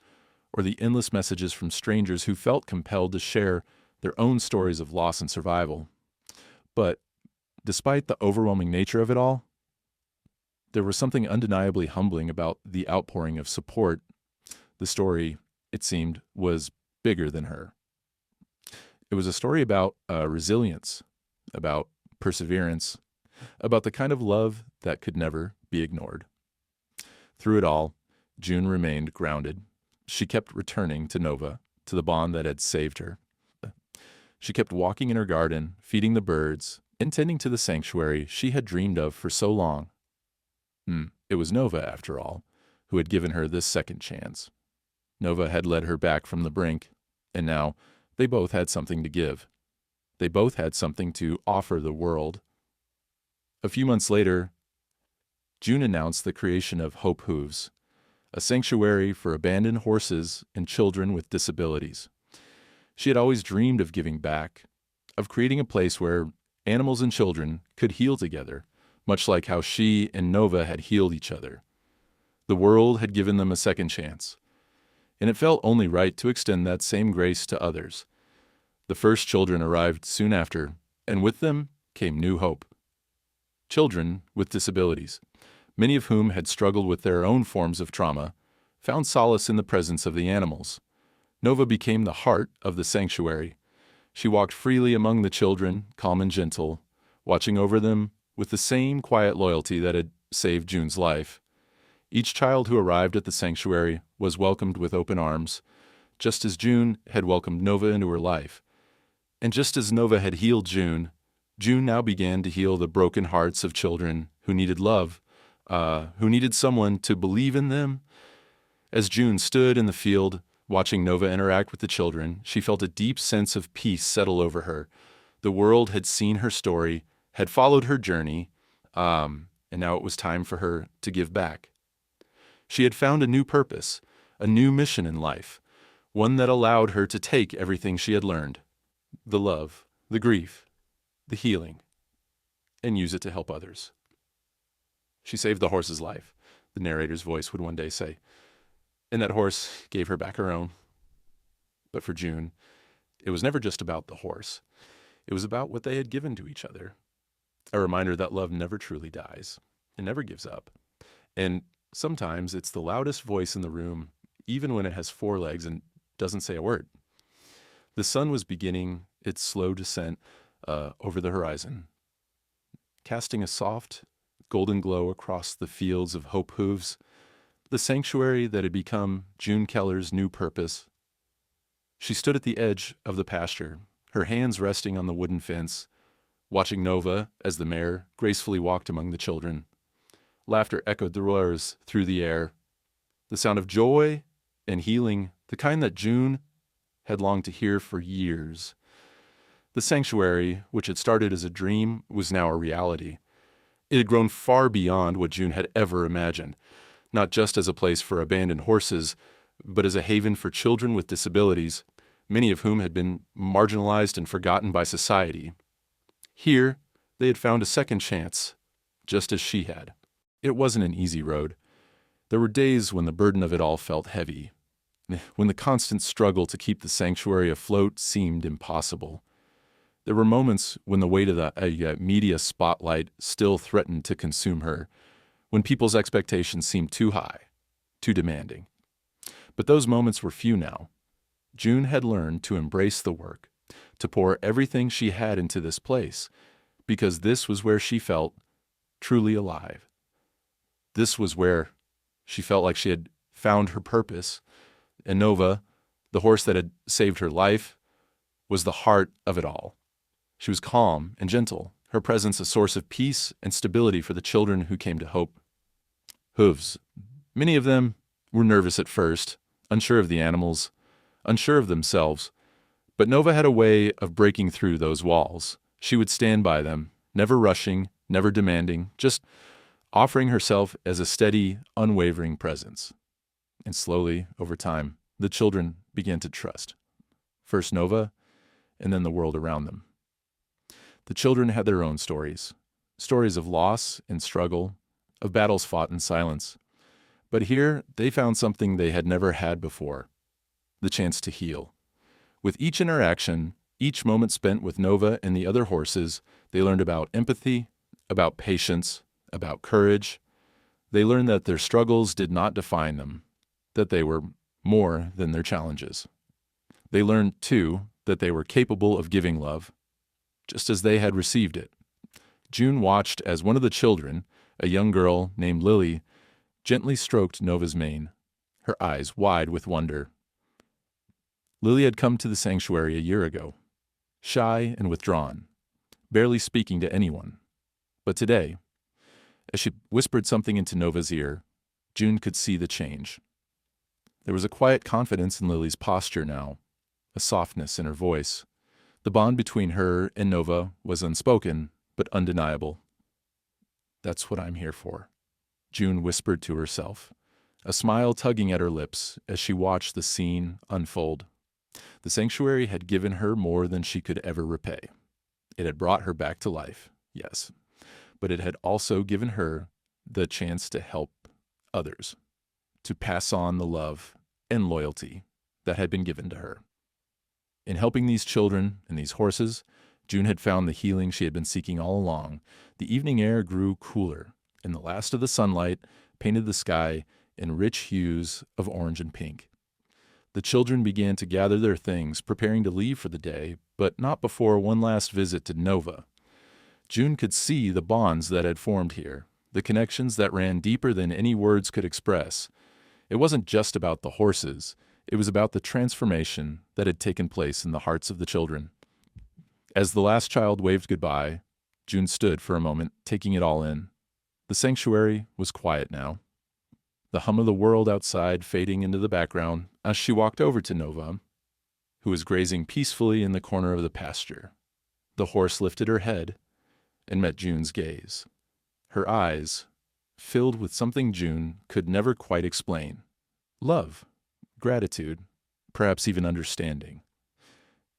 or the endless messages from strangers who felt compelled to share their own stories of loss and survival. But despite the overwhelming nature of it all, there was something undeniably humbling about the outpouring of support. The story, it seemed, was bigger than her. It was a story about resilience, about perseverance, about the kind of love that could never be ignored. Through it all, June remained grounded. She kept returning to Nova, to the bond that had saved her. She kept walking in her garden, feeding the birds, and tending to the sanctuary she had dreamed of for so long. It was Nova, after all, who had given her this second chance. Nova had led her back from the brink, and now they both had something to give. They both had something to offer the world. A few months later, June announced the creation of Hope Hooves, a sanctuary for abandoned horses and children with disabilities. She had always dreamed of giving back, of creating a place where animals and children could heal together, much like how she and Nova had healed each other. The world had given them a second chance, and it felt only right to extend that same grace to others. The first children arrived soon after, and with them came new hope. Children with disabilities, many of whom had struggled with their own forms of trauma, found solace in the presence of the animals. Nova became the heart of the sanctuary. She walked freely among the children, calm and gentle, watching over them with the same quiet loyalty that had saved June's life. Each child who arrived at the sanctuary was welcomed with open arms, just as June had welcomed Nova into her life. And just as Nova had healed June, June now began to heal the broken hearts of children who needed love, who needed someone to believe in them. As June stood in the field, watching Nova interact with the children, she felt a deep sense of peace settle over her. The world had seen her story, had followed her journey, and now it was time for her to give back. She had found a new purpose, a new mission in life, one that allowed her to take everything she had learned, the love, the grief, the healing, and use it to help others. She saved the horse's life, the narrator's voice would one day say, and that horse gave her back her own. But for June, it was never just about the horse. It was about what they had given to each other, a reminder that love never truly dies. It never gives up. And sometimes it's the loudest voice in the room, even when it has four legs and doesn't say a word. The sun was beginning its slow descent over the horizon, casting a soft, golden glow across the fields of Hope Hooves, the sanctuary that had become June Keller's new purpose. She stood at the edge of the pasture, her hands resting on the wooden fence, watching Nova, as the mare, gracefully walked among the children. Laughter echoed the roars through the air, the sound of joy and healing, the kind that June had longed to hear for years. The sanctuary, which had started as a dream, was now a reality. It had grown far beyond what June had ever imagined, not just as a place for abandoned horses, but as a haven for children with disabilities, many of whom had been marginalized and forgotten by society. Here, they had found a second chance, just as she had. It wasn't an easy road. There were days when the burden of it all felt heavy, when the constant struggle to keep the sanctuary afloat seemed impossible. There were moments when the weight of the media spotlight still threatened to consume her, when people's expectations seemed too high, too demanding. But those moments were few now. June had learned to embrace the work, to pour everything she had into this place, because this was where she felt truly alive. This was where she felt like she had found her purpose, and Nova, the horse that had saved her life, was the heart of it all. She was calm and gentle, her presence a source of peace and stability for the children who came to Hope Hooves. Many of them were nervous at first, unsure of the animals, unsure of themselves, but Nova had a way of breaking through those walls. She would stand by them, never rushing, never demanding, just offering herself as a steady, unwavering presence. And slowly, over time, the children began to trust. First Nova, and then the world around them. The children had their own stories. Stories of loss and struggle, of battles fought in silence. But here, they found something they had never had before: the chance to heal. With each interaction, each moment spent with Nova and the other horses, they learned about empathy, about patience, about courage. They learned that their struggles did not define them, that they were more than their challenges. They learned, too, that they were capable of giving love, just as they had received it. June watched as one of the children, a young girl named Lily, gently stroked Nova's mane, her eyes wide with wonder. Lily had come to the sanctuary a year ago, shy and withdrawn, barely speaking to anyone. But today, as she whispered something into Nova's ear, June could see the change. There was a quiet confidence in Lily's posture now, a softness in her voice. The bond between her and Nova was unspoken, but undeniable. "That's what I'm here for," June whispered to herself, a smile tugging at her lips as she watched the scene unfold. The sanctuary had given her more than she could ever repay. It had brought her back to life, yes, but it had also given her the chance to help others, to pass on the love and loyalty that had been given to her. In helping these children and these horses, June had found the healing she had been seeking all along. The evening air grew cooler, and the last of the sunlight painted the sky in rich hues of orange and pink. The children began to gather their things, preparing to leave for the day, but not before one last visit to Nova. June could see the bonds that had formed here, the connections that ran deeper than any words could express. It wasn't just about the horses. It was about the transformation that had taken place in the hearts of the children. As the last child waved goodbye, June stood for a moment, taking it all in. The sanctuary was quiet now, the hum of the world outside fading into the background as she walked over to Nova, who was grazing peacefully in the corner of the pasture. The horse lifted her head and met June's gaze. Her eyes, filled with something June could never quite explain: love, gratitude, perhaps even understanding.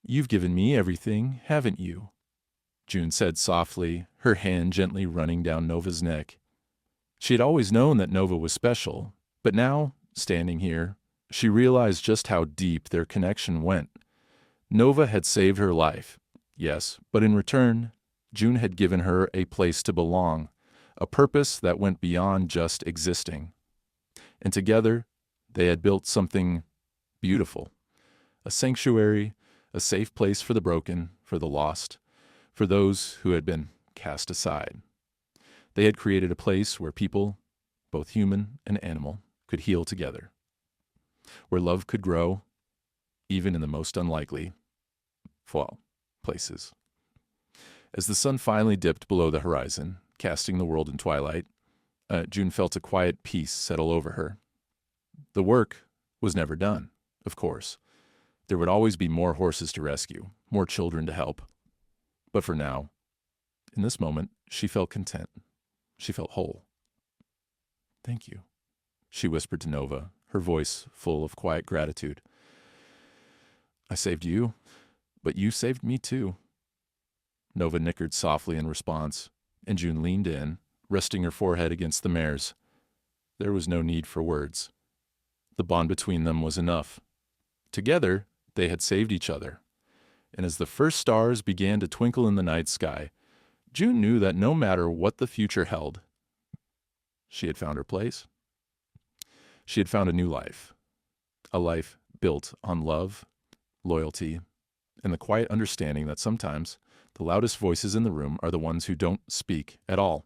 "You've given me everything, haven't you?" June said softly, her hand gently running down Nova's neck. She had always known that Nova was special, but now, standing here, she realized just how deep their connection went. Nova had saved her life, yes, but in return, June had given her a place to belong, a purpose that went beyond just existing. And together, they had built something beautiful, a sanctuary, a safe place for the broken, for the lost, for those who had been cast aside. They had created a place where people, both human and animal, could heal together, where love could grow, even in the most unlikely, places. As the sun finally dipped below the horizon, casting the world in twilight, June felt a quiet peace settle over her. The work was never done, of course. There would always be more horses to rescue, more children to help. But for now, in this moment, she felt content. She felt whole. "Thank you," she whispered to Nova, her voice full of quiet gratitude. "I saved you, but you saved me too." Nova nickered softly in response, and June leaned in, resting her forehead against the mare's. There was no need for words. The bond between them was enough. Together, they had saved each other. And as the first stars began to twinkle in the night sky, June knew that no matter what the future held, she had found her place. She had found a new life, a life built on love, loyalty, and the quiet understanding that sometimes the loudest voices in the room are the ones who don't speak at all.